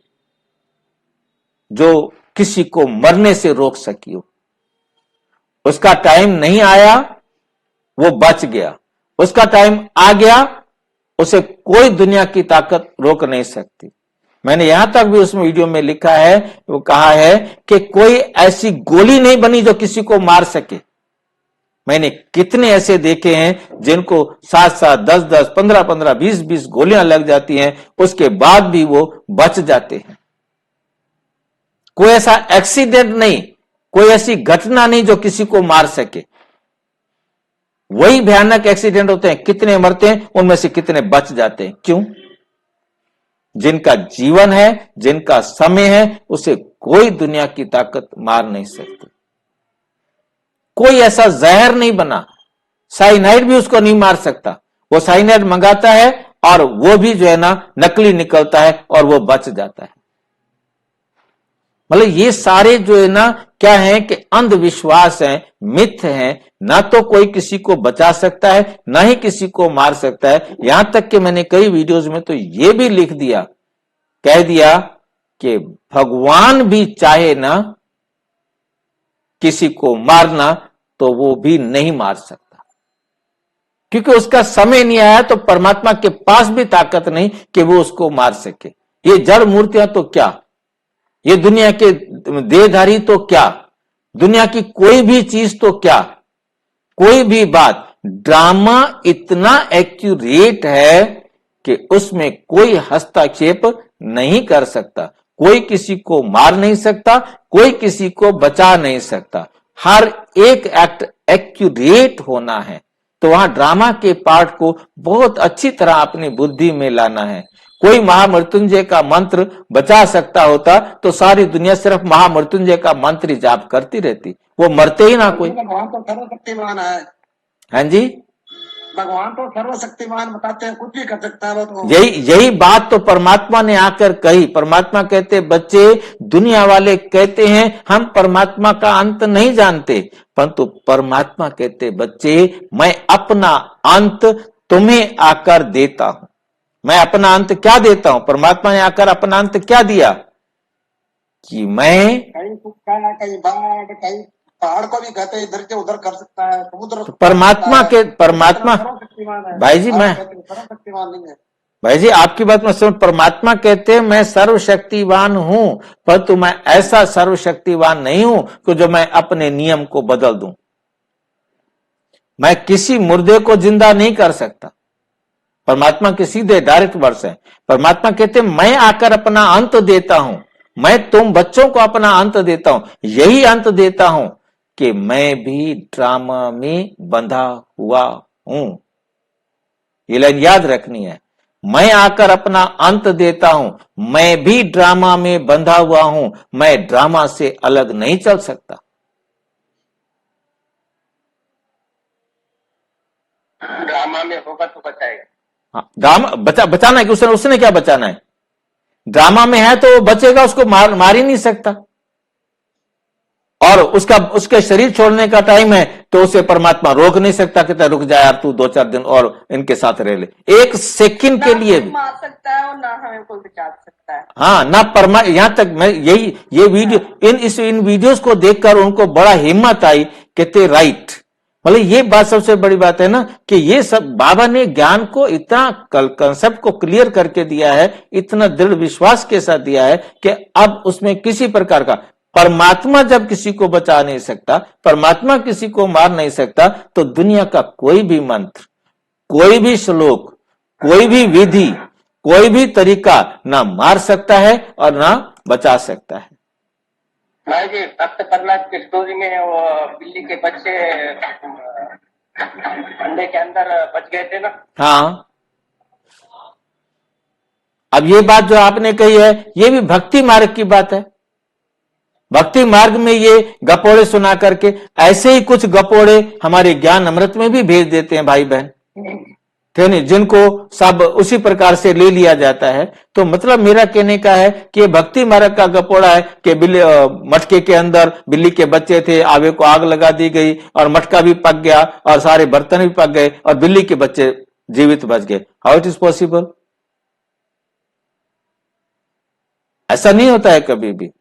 जो किसी को मरने से रोक सकी हो। उसका टाइम नहीं आया, वो बच गया। उसका टाइम आ गया, उसे कोई दुनिया की ताकत रोक नहीं सकती। मैंने यहां तक भी उस वीडियो में लिखा है, वो कहा है कि कोई ऐसी गोली नहीं बनी जो किसी को मार सके। मैंने कितने ऐसे देखे हैं जिनको 7-7, 10-10, 15-15, 20-20 गोलियां लग जाती हैं, उसके बाद भी वो बच जाते हैं। कोई ऐसा एक्सीडेंट नहीं, कोई ऐसी घटना नहीं जो किसी को मार सके। वही भयानक एक्सीडेंट होते हैं, कितने मरते हैं, उनमें से कितने बच जाते हैं। क्यों? जिनका जीवन है, जिनका समय है, उसे कोई दुनिया की ताकत मार नहीं सकती। कोई ऐसा जहर नहीं बना, साइनाइड भी उसको नहीं मार सकता। वो साइनाइड मंगाता है और वो भी जो है ना नकली निकलता है और वो बच जाता है। मतलब ये सारे जो है ना क्या है कि अंधविश्वास हैं, मिथ हैं। ना तो कोई किसी को बचा सकता है, ना ही किसी को मार सकता है। यहां तक कि मैंने कई वीडियोज में तो ये भी लिख दिया, कह दिया कि भगवान भी चाहे ना किसी को मारना तो वो भी नहीं मार सकता, क्योंकि उसका समय नहीं आया। तो परमात्मा के पास भी ताकत नहीं कि वो उसको मार सके। ये जड़ मूर्तियां तो क्या, ये दुनिया के देहधारी तो क्या, दुनिया की कोई भी चीज तो क्या, कोई भी बात। ड्रामा इतना एक्यूरेट है कि उसमें कोई हस्तक्षेप नहीं कर सकता, कोई किसी को मार नहीं सकता, कोई किसी को बचा नहीं सकता। हर एक एक्ट एक्यूरेट होना है। तो वहां ड्रामा के पार्ट को बहुत अच्छी तरह अपनी बुद्धि में लाना है। कोई महामृत्युंजय का मंत्र बचा सकता होता तो सारी दुनिया सिर्फ महामृत्युंजय का मंत्र ही जाप करती रहती, वो मरते ही ना कोई।
भगवान तो सर्वशक्तिमान है।
हाँ जी,
भगवान तो सर्वशक्तिमान बताते हैं, कुछ भी कर सकता है वो तो।
यही बात तो परमात्मा ने आकर कही। परमात्मा कहते बच्चे, दुनिया वाले कहते हैं हम परमात्मा का अंत नहीं जानते, परंतु परमात्मा कहते बच्चे मैं अपना अंत तुम्हें आकर देता हूं। मैं अपना अंत क्या देता हूं? परमात्मा ने आकर अपना अंत क्या दिया कि मैं
कहीं सूखा, कहीं बाढ़, कहीं पहाड़ को भी कहते इधर से उधर कर सकता है, समुद्र
तो परमात्मा
सर्वशक्तिमान है।
भाई जी मैं
सर्वशक्तिमान नहीं है।
भाई जी आपकी बात में समझ। परमात्मा कहते हैं मैं सर्वशक्तिवान हूं, परंतु मैं ऐसा सर्वशक्तिवान नहीं हूं कि जो मैं अपने नियम को बदल दूं। मैं किसी मुर्दे को जिंदा नहीं कर सकता। परमात्मा के सीधे डायरेक्ट वर्ड्स हैं। परमात्मा कहते हैं मैं आकर अपना अंत देता हूं, मैं तुम बच्चों को अपना अंत देता हूं। यही अंत देता हूं कि मैं भी ड्रामा में बंधा हुआ हूं। ये लाइन याद रखनी है। मैं आकर अपना अंत देता हूं, मैं भी ड्रामा में बंधा हुआ हूं, मैं ड्रामा से अलग नहीं चल सकता।
ड्रामा में होगा तो बचाएगा।
हाँ, ड्रामा बचाना है कि उसने क्या बचाना है? ड्रामा में है तो वो बचेगा, उसको मार ही नहीं सकता। और उसके शरीर छोड़ने का टाइम है तो उसे परमात्मा रोक नहीं सकता, कहता रुक जा यार, तू 2-4 दिन और इनके साथ रह ले, एक सेकंड के लिए भी।
मार सकता है और ना हमें कोई बचा सकता है।
हाँ, ना यहां तक मैं ये वीडियो इन वीडियोस को देखकर उनको बड़ा हिम्मत आई, कहते राइट। मतलब ये बात सबसे बड़ी बात है ना, कि ये सब बाबा ने ज्ञान को इतना कंसेप्ट को क्लियर करके दिया है, इतना दृढ़ विश्वास के साथ दिया है कि अब उसमें किसी प्रकार का, परमात्मा जब किसी को बचा नहीं सकता, परमात्मा किसी को मार नहीं सकता, तो दुनिया का कोई भी मंत्र, कोई भी श्लोक, कोई भी विधि, कोई भी तरीका ना मार सकता है और ना बचा सकता है।
भाई जी, भक्त प्रहलाद की स्टोरी में वो बिल्ली के बच्चे अंडे के अंदर बच गए थे ना।
हाँ, अब ये बात जो आपने कही है, ये भी भक्ति मार्ग की बात है। भक्ति मार्ग में ये गपोड़े सुना करके, ऐसे ही कुछ गपोड़े हमारे ज्ञान अमृत में भी भेज देते हैं भाई बहन, थे नहीं, जिनको सब उसी प्रकार से ले लिया जाता है। तो मतलब मेरा कहने का है कि ये भक्ति मार्ग का गपोड़ा है कि मटके के अंदर बिल्ली के बच्चे थे, आवे को आग लगा दी गई और मटका भी पक गया और सारे बर्तन भी पक गए और बिल्ली के बच्चे जीवित बच गए। How it is possible? ऐसा नहीं होता है कभी भी।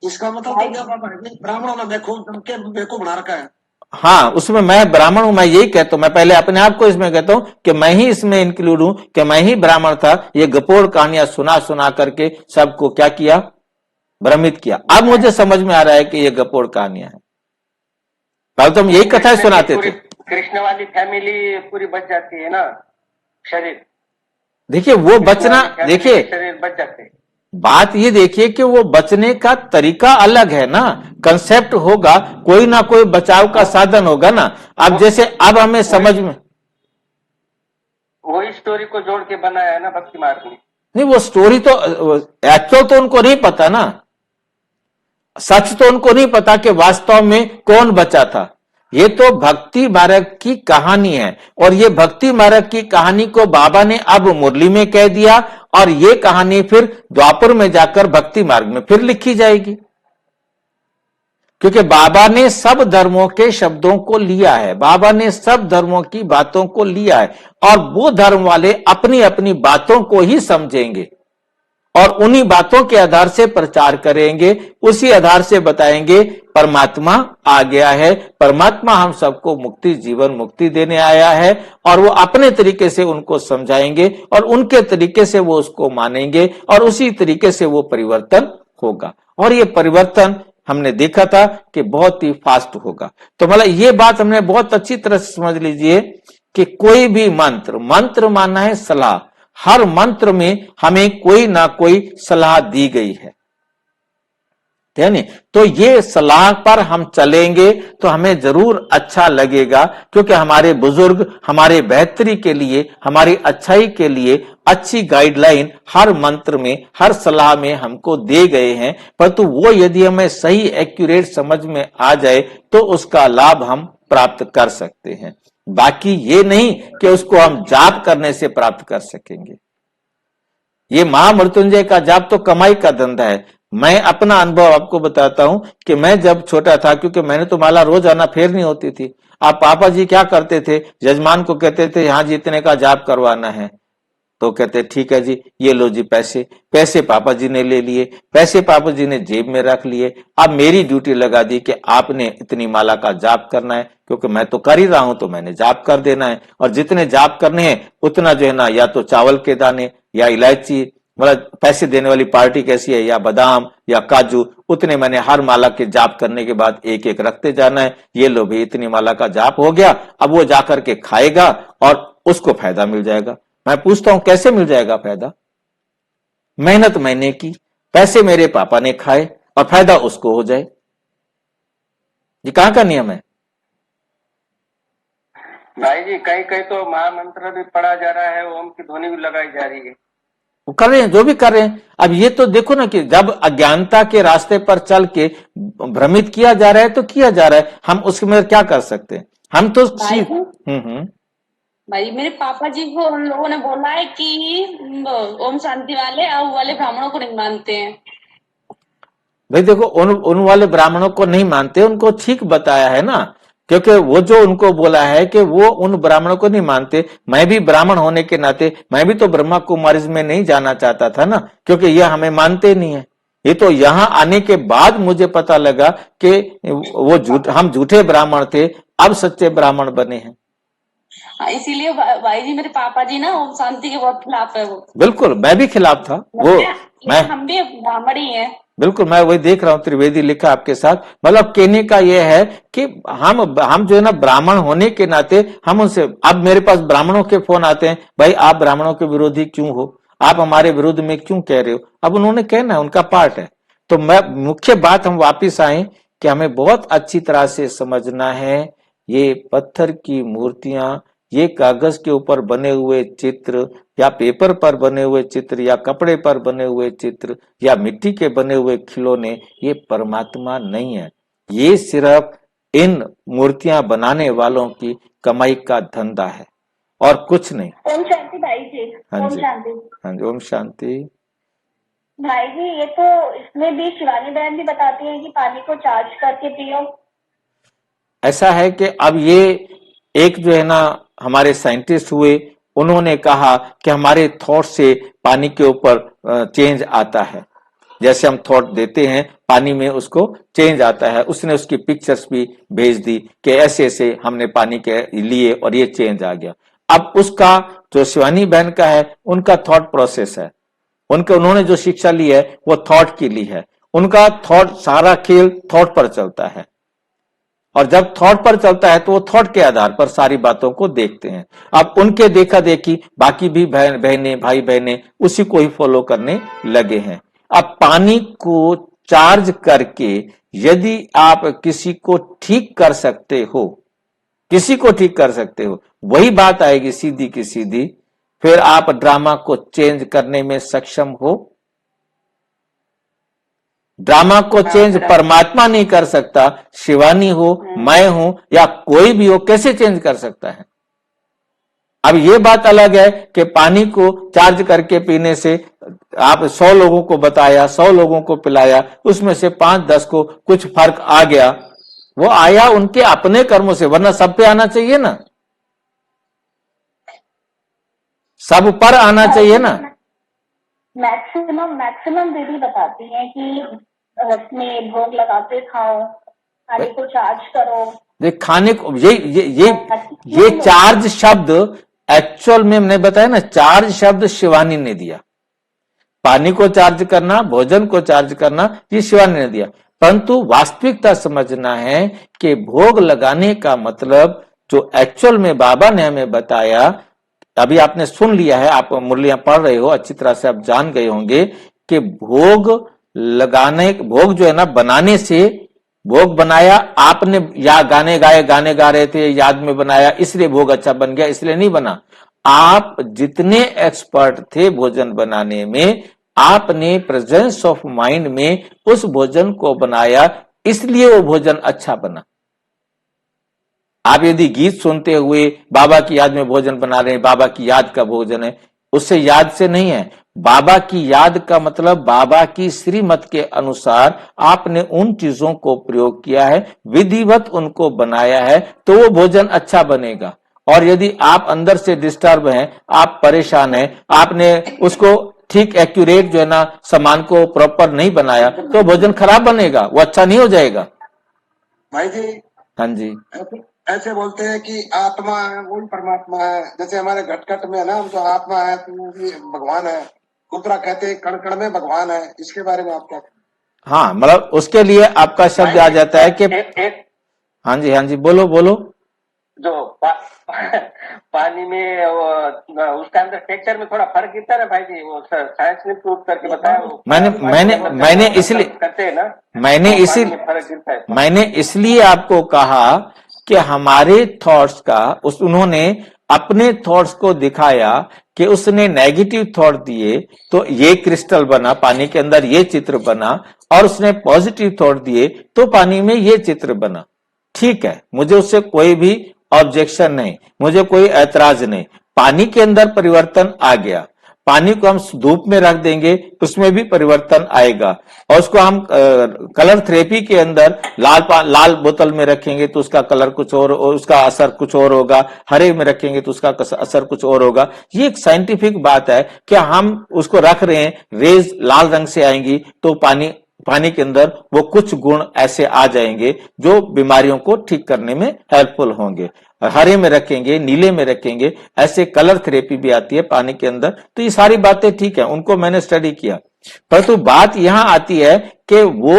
इसका मतलब तो क्या बाबा है, ब्राह्मणों ने बेवकूफ बना रखा है।
हाँ, उसमें मैं ब्राह्मण हूं, मैं यही कहता हूं, मैं पहले अपने आप को इसमें कहता हूं कि मैं ही इसमें इंक्लूड हूं, कि मैं ही ब्राह्मण था। ये गपोड़ कहानियां सुना सुना करके सबको क्या किया, भ्रमित किया। अब मुझे समझ में आ रहा है कि ये गपोड़ कहानियां हैं। पहले तो हम यही कथाएं सुनाते थे।
कृष्ण वाली फैमिली पूरी बच जाती है ना, शरीर।
देखिए वो बचना, देखिए
शरीर बच जाते हैं।
बात ये देखिए कि वो बचने का तरीका अलग है ना, कंसेप्ट होगा, कोई ना कोई बचाव का साधन होगा ना। अब जैसे अब हमें समझ में,
वही स्टोरी को जोड़ के बनाया है ना भक्ति मार्ग में।
नहीं, वो स्टोरी तो एक्चुअल तो उनको नहीं पता ना, सच तो उनको नहीं पता कि वास्तव में कौन बचा था। ये तो भक्ति मार्ग की कहानी है, और ये भक्ति मार्ग की कहानी को बाबा ने अब मुरली में कह दिया, और ये कहानी फिर द्वापर में जाकर भक्ति मार्ग में फिर लिखी जाएगी, क्योंकि बाबा ने सब धर्मों के शब्दों को लिया है, बाबा ने सब धर्मों की बातों को लिया है, और वो धर्म वाले अपनी अपनी बातों को ही समझेंगे और उन्हीं बातों के आधार से प्रचार करेंगे, उसी आधार से बताएंगे परमात्मा आ गया है, परमात्मा हम सबको मुक्ति, जीवन मुक्ति देने आया है, और वो अपने तरीके से उनको समझाएंगे और उनके तरीके से वो उसको मानेंगे और उसी तरीके से वो परिवर्तन होगा। और ये परिवर्तन हमने देखा था कि बहुत ही फास्ट होगा। तो मतलब ये बात हमने बहुत अच्छी तरह से समझ लीजिए कि कोई भी मंत्र मानना है सलाह, हर मंत्र में हमें कोई ना कोई सलाह दी गई है, ठीक है नहीं? तो ये सलाह पर हम चलेंगे तो हमें जरूर अच्छा लगेगा, क्योंकि हमारे बुजुर्ग हमारे बेहतरी के लिए, हमारी अच्छाई के लिए अच्छी गाइडलाइन हर मंत्र में, हर सलाह में हमको दे गए हैं। परंतु वो यदि हमें सही एक्यूरेट समझ में आ जाए तो उसका लाभ हम प्राप्त कर सकते हैं। बाकी ये नहीं कि उसको हम जाप करने से प्राप्त कर सकेंगे। ये महामृत्युंजय का जाप तो कमाई का धंधा है। मैं अपना अनुभव आपको बताता हूं कि मैं जब छोटा था, क्योंकि मैंने तो माला रोज आना फेरनी होती थी। आप पापा जी क्या करते थे, यजमान को कहते थे यहाँ जी इतने का जाप करवाना है, तो कहते ठीक है जी, ये लो जी पैसे पापा जी ने ले लिए, पैसे पापा जी ने जेब में रख लिए। अब मेरी ड्यूटी लगा दी कि आपने इतनी माला का जाप करना है, क्योंकि मैं तो कर ही रहा हूं तो मैंने जाप कर देना है। और जितने जाप करने हैं उतना जो है ना, या तो चावल के दाने या इलायची, मतलब पैसे देने वाली पार्टी कैसी है, या बादाम या काजू, उतने मैंने हर माला के जाप करने के बाद एक एक रखते जाना है। ये लो भाई इतनी माला का जाप हो गया, अब वो जाकर के खाएगा और उसको फायदा मिल जाएगा। मैं पूछता हूं कैसे मिल जाएगा फायदा? मेहनत मैंने की, पैसे मेरे पापा ने खाए और फायदा उसको हो जाए। ये कहां का नियम है
भाई जी? कहीं कहीं तो महामंत्र भी पढ़ा जा रहा है, ओम की ध्वनि भी लगाई जा रही है।
वो कर रहे हैं, जो भी कर रहे हैं। अब ये तो देखो ना कि जब अज्ञानता के रास्ते पर चल के भ्रमित किया जा रहा है तो किया जा रहा है, हम उसमें क्या कर सकते हैं? हम तो
भाई मेरे पापा जी को हम लोगों ने बोला है कि ओम शांति वाले और वाले ब्राह्मणों को नहीं मानते हैं।
भाई देखो, उन वाले ब्राह्मणों को नहीं मानते, उनको ठीक बताया है ना क्योंकि वो जो उनको बोला है कि वो उन ब्राह्मणों को नहीं मानते। मैं भी ब्राह्मण होने के नाते मैं भी तो ब्रह्मा कुमारीज में नहीं जाना चाहता था ना, क्योंकि यह हमें मानते नहीं है। ये तो यहां आने के बाद मुझे पता लगा कि वो हम झूठे ब्राह्मण थे, अब सच्चे ब्राह्मण बने हैं।
इसीलिए भाई जी मेरे पापा जी ना ओम शांति के बहुत खिलाफ है वो।
बिल्कुल, मैं भी खिलाफ था वो। मैं
हम भी ब्राह्मण ही हैं।
बिल्कुल, मैं वही देख रहा हूँ, त्रिवेदी लिखा आपके साथ। मतलब कहने का यह है कि हम जो है ना ब्राह्मण होने के नाते हम उनसे, अब मेरे पास ब्राह्मणों के फोन आते हैं, भाई आप ब्राह्मणों के विरोधी क्यों हो, आप हमारे विरुद्ध में क्यों कह रहे हो। अब उन्होंने कहना है, उनका पार्ट है। तो मैं मुख्य बात हम वापिस आए कि हमें बहुत अच्छी तरह से समझना है, ये पत्थर की मूर्तियां, ये कागज के ऊपर बने हुए चित्र या पेपर पर बने हुए चित्र या कपड़े पर बने हुए चित्र या मिट्टी के बने हुए खिलौने, ये परमात्मा नहीं है। ये सिर्फ इन मूर्तियां बनाने वालों की कमाई का धंधा है और कुछ नहीं।
ओम शांति भाई जी।
हाँ
ओम
जी,
शांति
हाँ जी, ओम शांति।
भाई जी, ये तो इसमें भी शिवानी बहन भी बताती है कि पानी को चार्ज करके पियो।
ऐसा है कि अब ये एक जो है ना हमारे साइंटिस्ट हुए, उन्होंने कहा कि हमारे थॉट से पानी के ऊपर चेंज आता है। जैसे हम थॉट देते हैं पानी में उसको चेंज आता है। उसने उसकी पिक्चर्स भी भेज दी कि ऐसे ऐसे हमने पानी के लिए और ये चेंज आ गया। अब उसका जो शिवानी बहन का है, उनका थॉट प्रोसेस है, उन्होंने जो शिक्षा ली है वो थॉट की ली है। उनका थॉट, सारा खेल थॉट पर चलता है, और जब थॉट पर चलता है तो वो थॉट के आधार पर सारी बातों को देखते हैं। अब उनके देखा देखी बाकी भी बहनें भाई बहनें उसी को ही फॉलो करने लगे हैं। अब पानी को चार्ज करके यदि आप किसी को ठीक कर सकते हो, किसी को ठीक कर सकते हो, वही बात आएगी सीधी की सीधी, फिर आप ड्रामा को चेंज करने में सक्षम हो। ड्रामा को चेंज परमात्मा नहीं कर सकता, शिवानी हो, मैं हूं या कोई भी हो, कैसे चेंज कर सकता है। अब ये बात अलग है कि पानी को चार्ज करके पीने से आप 100 लोगों को बताया, 100 लोगों को पिलाया, उसमें से 5-10 को कुछ फर्क आ गया, वो आया उनके अपने कर्मों से, वरना सब पे आना चाहिए ना, सब पर आना चाहिए ना।
मैक्सिमम दीदी बताती हैं कि अपने भोग लगाते खाओ, पानी को चार्ज करो।
देख, खाने को ये चार्ज शब्द एक्चुअल में हमने बताया ना, चार्ज शब्द शिवानी ने दिया। पानी को चार्ज करना, भोजन को चार्ज करना, ये शिवानी ने दिया। परंतु वास्तविकता समझना है कि भोग लगाने का मतलब जो एक्चुअल में बाबा ने हमें बताया, अभी आपने सुन लिया है, आप मुरलियां पढ़ रहे हो, अच्छी तरह से आप जान गए होंगे कि भोग लगाने, भोग जो है ना बनाने से, भोग बनाया आपने, या गाने गा रहे थे, याद में बनाया इसलिए भोग अच्छा बन गया, इसलिए नहीं बना। आप जितने एक्सपर्ट थे भोजन बनाने में, आपने प्रेजेंस ऑफ माइंड में उस भोजन को बनाया, इसलिए वो भोजन अच्छा बना। आप यदि गीत सुनते हुए बाबा की याद में भोजन बना रहे हैं, बाबा की याद का भोजन है, उससे याद से नहीं है। बाबा की याद का मतलब बाबा की श्रीमत के अनुसार आपने उन चीजों को प्रयोग किया है, विधिवत उनको बनाया है, तो वो भोजन अच्छा बनेगा। और यदि आप अंदर से डिस्टर्ब हैं, आप परेशान हैं, आपने उसको ठीक एक्यूरेट जो है ना सामान को प्रॉपर नहीं बनाया, तो भोजन खराब बनेगा, वो अच्छा नहीं हो जाएगा।
भाई जी,
हाँ जी,
ऐसे बोलते हैं कि आत्मा है वही परमात्मा है। जैसे हमारे घटघट में ना जो आत्मा है तो वो भी भगवान है। दूसरा कहते हैं कण कण में भगवान है। इसके बारे में आप क्या?
हाँ, मतलब उसके लिए आपका शब्द आ जाता है कि हाँ जी, हाँ जी, बोलो बोलो।
जो पानी में वो उसके अंदर टेक्सचर में थोड़ा फर्क गिरता है भाई जी, वो साइंस ने प्रूव करके बताया। वो
मैंने इसलिए
करते हैं ना,
मैंने इसलिए आपको कहा कि हमारे थॉट्स का उन्होंने अपने थॉट्स को दिखाया कि उसने नेगेटिव थॉट दिए तो ये क्रिस्टल बना, पानी के अंदर ये चित्र बना, और उसने पॉजिटिव थॉट दिए तो पानी में ये चित्र बना। ठीक है, मुझे उससे कोई भी ऑब्जेक्शन नहीं, मुझे कोई ऐतराज नहीं। पानी के अंदर परिवर्तन आ गया, पानी को हम धूप में रख देंगे उसमें भी परिवर्तन आएगा। और उसको हम कलर थेरेपी के अंदर लाल बोतल में रखेंगे तो उसका कलर कुछ और उसका असर कुछ और होगा, हरे में रखेंगे तो उसका असर कुछ और होगा। ये एक साइंटिफिक बात है कि हम उसको रख रहे हैं, रेज लाल रंग से आएंगी तो पानी के अंदर वो कुछ गुण ऐसे आ जाएंगे जो बीमारियों को ठीक करने में हेल्पफुल होंगे। हरे में रखेंगे, नीले में रखेंगे, ऐसे कलर थेरेपी भी आती है पानी के अंदर। तो ये सारी बातें ठीक है, उनको मैंने स्टडी किया। परंतु बात यहां आती है कि वो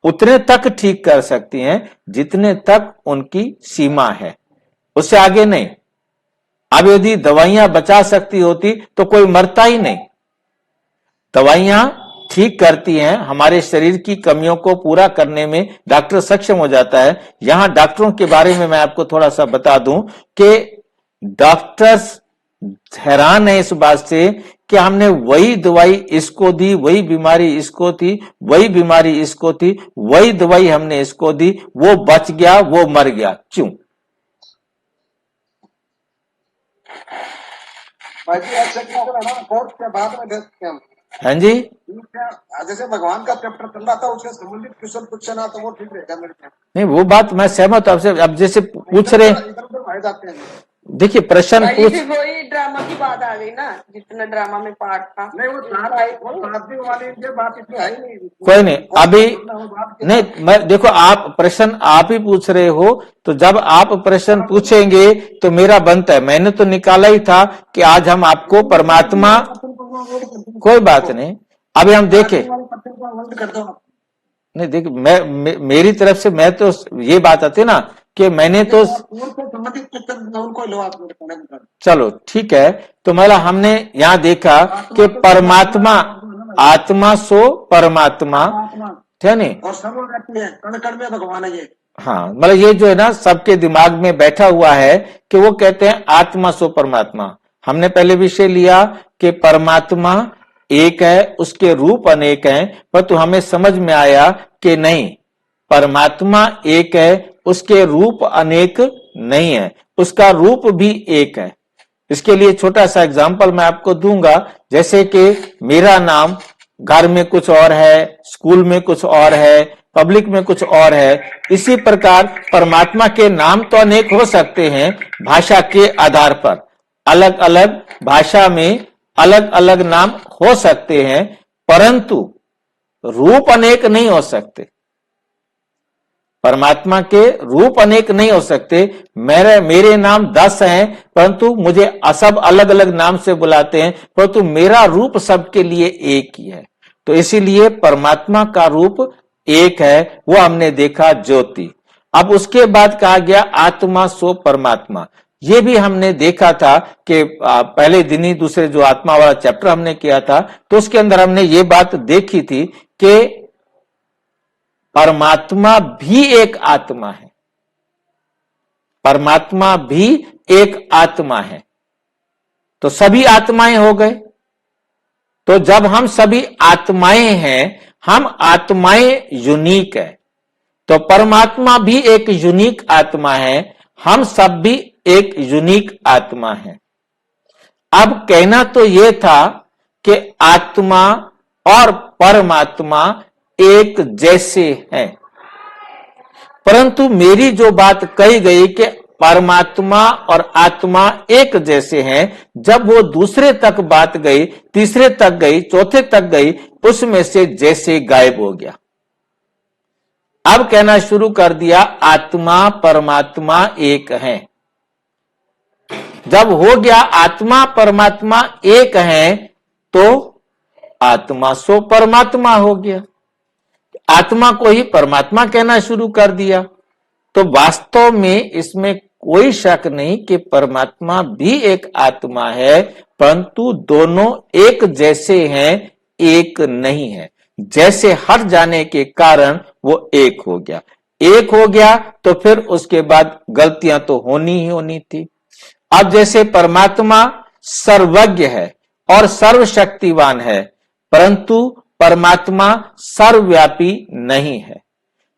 उतने तक ठीक कर सकती हैं जितने तक उनकी सीमा है, उससे आगे नहीं। अब यदि दवाइयां बचा सकती होती तो कोई मरता ही नहीं। दवाइयां ठीक करती हैं, हमारे शरीर की कमियों को पूरा करने में डॉक्टर सक्षम हो जाता है। यहां डॉक्टरों के बारे में मैं आपको थोड़ा सा बता दूं कि डॉक्टर्स हैरान है इस बात से कि हमने वही दवाई इसको दी, वही बीमारी इसको थी, वही बीमारी इसको थी, वही दवाई हमने इसको दी, वो बच गया, वो मर गया, क्यों?
भाई जी ऐसे कोर्ट के बाद में देखते हैं हम।
हाँ जी,
जैसे भगवान का चैप्टर चल रहा था उससे संबंधित क्वेश्चन पूछे ना तो वो ठीक रहेगा मेरे ख्याल।
नहीं वो बात मैं सहमत हूं आपसे। अब जैसे पूछ रहे,
इधर उधर भाई जाते हैं।
देखिए प्रश्न
भाई
पूछ,
फिर वही ड्रामा की बात आ गई ना, जितना ड्रामा में पार्ट था।
नहीं वो शादी वाली ये बात इसमें है ही नहीं।
कोई नहीं अभी नहीं। मैं देखो, आप प्रश्न आप ही पूछ रहे हो, तो जब आप प्रश्न पूछेंगे तो मेरा बनता है। मैंने तो निकाला ही था कि आज हम आपको परमात्मा, कोई बात नहीं। अभी हम देखें, नहीं देखिए मेरी तरफ से मैं तो ये बात आती है ना कि मैंने तो चलो ठीक है। तो मतलब हमने यहाँ देखा कि परमात्मा आत्मा सो परमात्मा, ठीक है नहीं,
और सर्वव्यापी है, कण कण में भगवान है ये।
हाँ मतलब ये जो है ना सबके दिमाग में बैठा हुआ है कि वो कहते हैं आत्मा सो परमात्मा। हमने पहले विषय लिया कि परमात्मा एक है, उसके रूप अनेक हैं, परंतु हमें समझ में आया कि नहीं, परमात्मा एक है, उसके रूप अनेक नहीं है, उसका रूप भी एक है। इसके लिए छोटा सा एग्जांपल मैं आपको दूंगा। जैसे कि मेरा नाम घर में कुछ और है, स्कूल में कुछ और है, पब्लिक में कुछ और है, इसी प्रकार परमात्मा के नाम तो अनेक हो सकते हैं भाषा के आधार पर। अलग अलग भाषा में अलग अलग नाम हो सकते हैं, परंतु रूप अनेक नहीं हो सकते। परमात्मा के रूप अनेक नहीं हो सकते। मेरे नाम 10 हैं, परंतु मुझे सब अलग अलग नाम से बुलाते हैं, परंतु मेरा रूप सबके लिए एक ही है। तो इसीलिए परमात्मा का रूप एक है, वो हमने देखा ज्योति। अब उसके बाद कहा गया आत्मा सो परमात्मा। ये भी हमने देखा था कि पहले दिन ही दूसरे जो आत्मा वाला चैप्टर हमने किया था, तो उसके अंदर हमने ये बात देखी थी कि परमात्मा भी एक आत्मा है, परमात्मा भी एक आत्मा है। तो सभी आत्माएं हो गए। तो जब हम सभी आत्माएं हैं, हम आत्माएं यूनिक है, तो परमात्मा भी एक यूनिक आत्मा है, हम सब भी एक यूनिक आत्मा है। अब कहना तो यह था कि आत्मा और परमात्मा एक जैसे हैं, परंतु मेरी जो बात कही गई कि परमात्मा और आत्मा एक जैसे हैं, जब वो दूसरे तक बात गई, तीसरे तक गई, चौथे तक गई, उसमें से जैसे गायब हो गया। अब कहना शुरू कर दिया आत्मा परमात्मा एक है। जब हो गया आत्मा परमात्मा एक है, तो आत्मा सो परमात्मा हो गया। आत्मा को ही परमात्मा कहना शुरू कर दिया। तो वास्तव में इसमें कोई शक नहीं कि परमात्मा भी एक आत्मा है, परंतु दोनों एक जैसे हैं, एक नहीं है। जैसे हट जाने के कारण वो एक हो गया। एक हो गया तो फिर उसके बाद गलतियां तो होनी ही होनी थी। अब जैसे परमात्मा सर्वज्ञ है और सर्वशक्तिवान है, परंतु परमात्मा सर्वव्यापी नहीं है।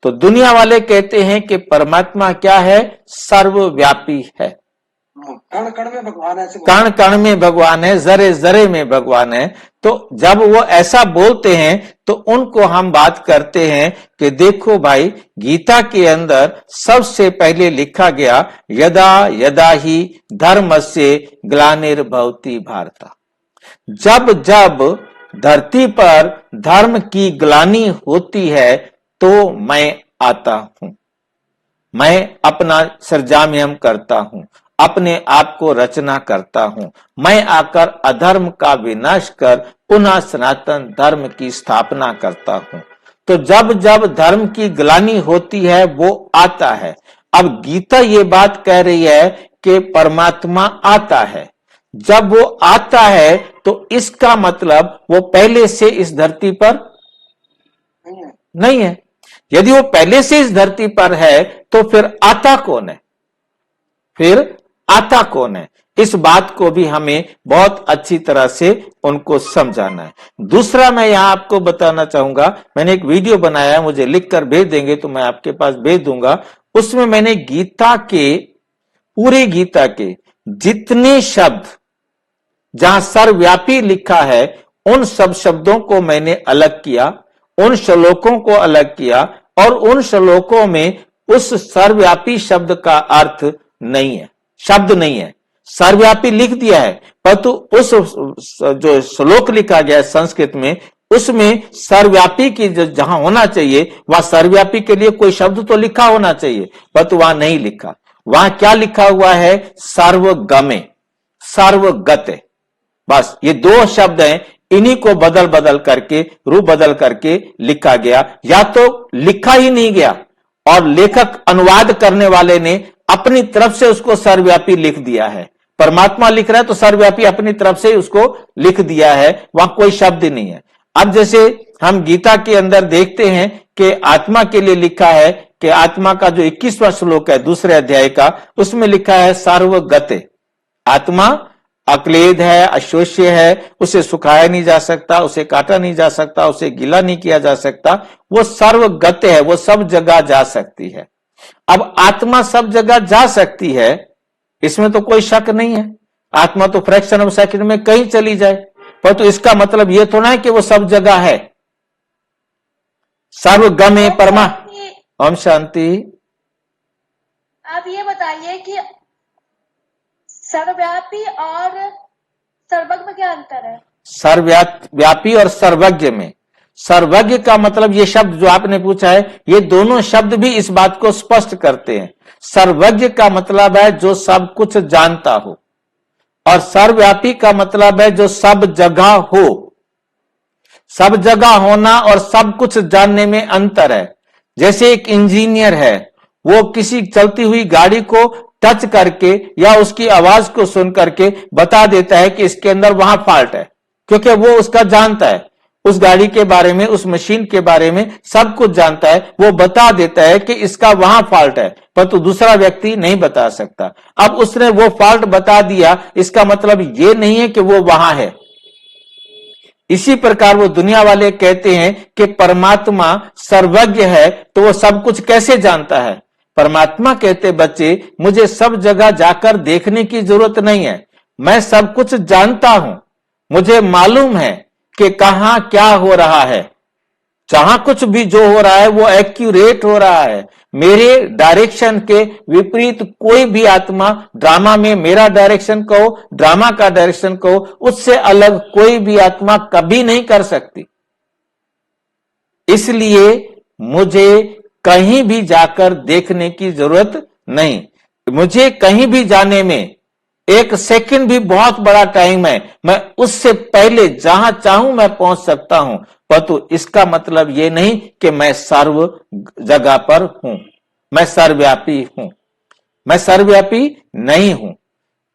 तो दुनिया वाले कहते हैं कि परमात्मा क्या है, सर्वव्यापी है।
कण कण में भगवान है, ऐसे
कण कण में भगवान है, जरे जरे में भगवान है। तो जब वो ऐसा बोलते हैं तो उनको हम बात करते हैं कि देखो भाई, गीता के अंदर सबसे पहले लिखा गया यदा यदा ही धर्मस्य ग्लानिर्भवति भारत। जब जब धरती पर धर्म की ग्लानि होती है तो मैं आता हूं, मैं अपना सरजाम्यम करता हूं, अपने आप को रचना करता हूं, मैं आकर अधर्म का विनाश कर पुनः सनातन धर्म की स्थापना करता हूं। तो जब जब धर्म की ग्लानि होती है वो आता है। अब गीता ये बात कह रही है कि परमात्मा आता है। जब वो आता है तो इसका मतलब वो पहले से इस धरती पर नहीं है। यदि वो पहले से इस धरती पर है तो फिर आता कौन है? फिर आता कौन है? इस बात को भी हमें बहुत अच्छी तरह से उनको समझाना है। दूसरा मैं यहां आपको बताना चाहूंगा, मैंने एक वीडियो बनाया है, मुझे लिखकर भेज देंगे तो मैं आपके पास भेज दूंगा। उसमें मैंने गीता के, पूरे गीता के जितने शब्द जहां सर्वव्यापी लिखा है उन सब शब्दों को मैंने अलग किया, उन श्लोकों को अलग किया, और उन श्लोकों में उस सर्वव्यापी शब्द का अर्थ नहीं है, शब्द नहीं है। सर्वव्यापी लिख दिया है परंतु उस जो श्लोक लिखा गया है संस्कृत में, उसमें सर्वव्यापी की जहां होना चाहिए वहां सर्वव्यापी के लिए कोई शब्द तो लिखा होना चाहिए, परंतु वहां नहीं लिखा। वहां क्या लिखा हुआ है? सर्वगमे, सर्वगते। बस ये दो शब्द हैं, इन्हीं को बदल बदल करके, रूप बदल करके लिखा गया। या तो लिखा ही नहीं गया और लेखक अनुवाद करने वाले ने अपनी तरफ से उसको सर्वव्यापी लिख दिया है। परमात्मा लिख रहा है तो सर्वव्यापी अपनी तरफ से उसको लिख दिया है, वहां कोई शब्द नहीं है। अब जैसे हम गीता के अंदर देखते हैं कि आत्मा के लिए लिखा है कि आत्मा का जो 21वां श्लोक है दूसरे अध्याय का, उसमें लिखा है सर्वगते। आत्मा अक्लेद है, अशोष्य है, उसे सुखाया नहीं जा सकता, उसे काटा नहीं जा सकता, उसे गीला नहीं किया जा सकता, वो सर्वगत है, वो सब जगह जा सकती है। अब आत्मा सब जगह जा सकती है, इसमें तो कोई शक नहीं है। आत्मा तो फ्रैक्शन ऑफ सेकंड में कहीं चली जाए, पर तो इसका मतलब यह थोड़ा है कि वो सब जगह है। सर्वगमे परमा। ओम शांति।
आप ये बताइए कि सर्वव्यापी और सर्वज्ञ में क्या अंतर है?
सर्वव्यापी और सर्वज्ञ में, सर्वज्ञ का मतलब ये शब्द जो आपने पूछा है, ये दोनों शब्द भी इस बात को स्पष्ट करते हैं। सर्वज्ञ का मतलब है जो सब कुछ जानता हो, और सर्वव्यापी का मतलब है जो सब जगह हो। सब जगह होना और सब कुछ जानने में अंतर है। जैसे एक इंजीनियर है, वो किसी चलती हुई गाड़ी को टच करके या उसकी आवाज को सुन करके बता देता है कि इसके अंदर वहां फॉल्ट है, क्योंकि वो उसका जानता है, उस गाड़ी के बारे में, उस मशीन के बारे में सब कुछ जानता है। वो बता देता है कि इसका वहां फॉल्ट है, परंतु दूसरा व्यक्ति नहीं बता सकता। अब उसने वो फॉल्ट बता दिया, इसका मतलब ये नहीं है कि वो वहां है। इसी प्रकार वो दुनिया वाले कहते हैं कि परमात्मा सर्वज्ञ है, तो वो सब कुछ कैसे जानता है? परमात्मा कहते बच्चे, मुझे सब जगह जाकर देखने की जरूरत नहीं है, मैं सब कुछ जानता हूं। मुझे मालूम है कि कहां क्या हो रहा है, जहां कुछ भी जो हो रहा है वो एक्यूरेट हो रहा है। मेरे डायरेक्शन के विपरीत कोई भी आत्मा, ड्रामा में मेरा डायरेक्शन कहो, ड्रामा का डायरेक्शन कहो, उससे अलग कोई भी आत्मा कभी नहीं कर सकती। इसलिए मुझे कहीं भी जाकर देखने की जरूरत नहीं। मुझे कहीं भी जाने में एक सेकंड भी बहुत बड़ा टाइम है, मैं उससे पहले जहां चाहूं मैं पहुंच सकता हूं, परंतु इसका मतलब यह नहीं कि मैं सर्व जगह पर हूं, मैं सर्वव्यापी हूं। मैं सर्वव्यापी नहीं हूं,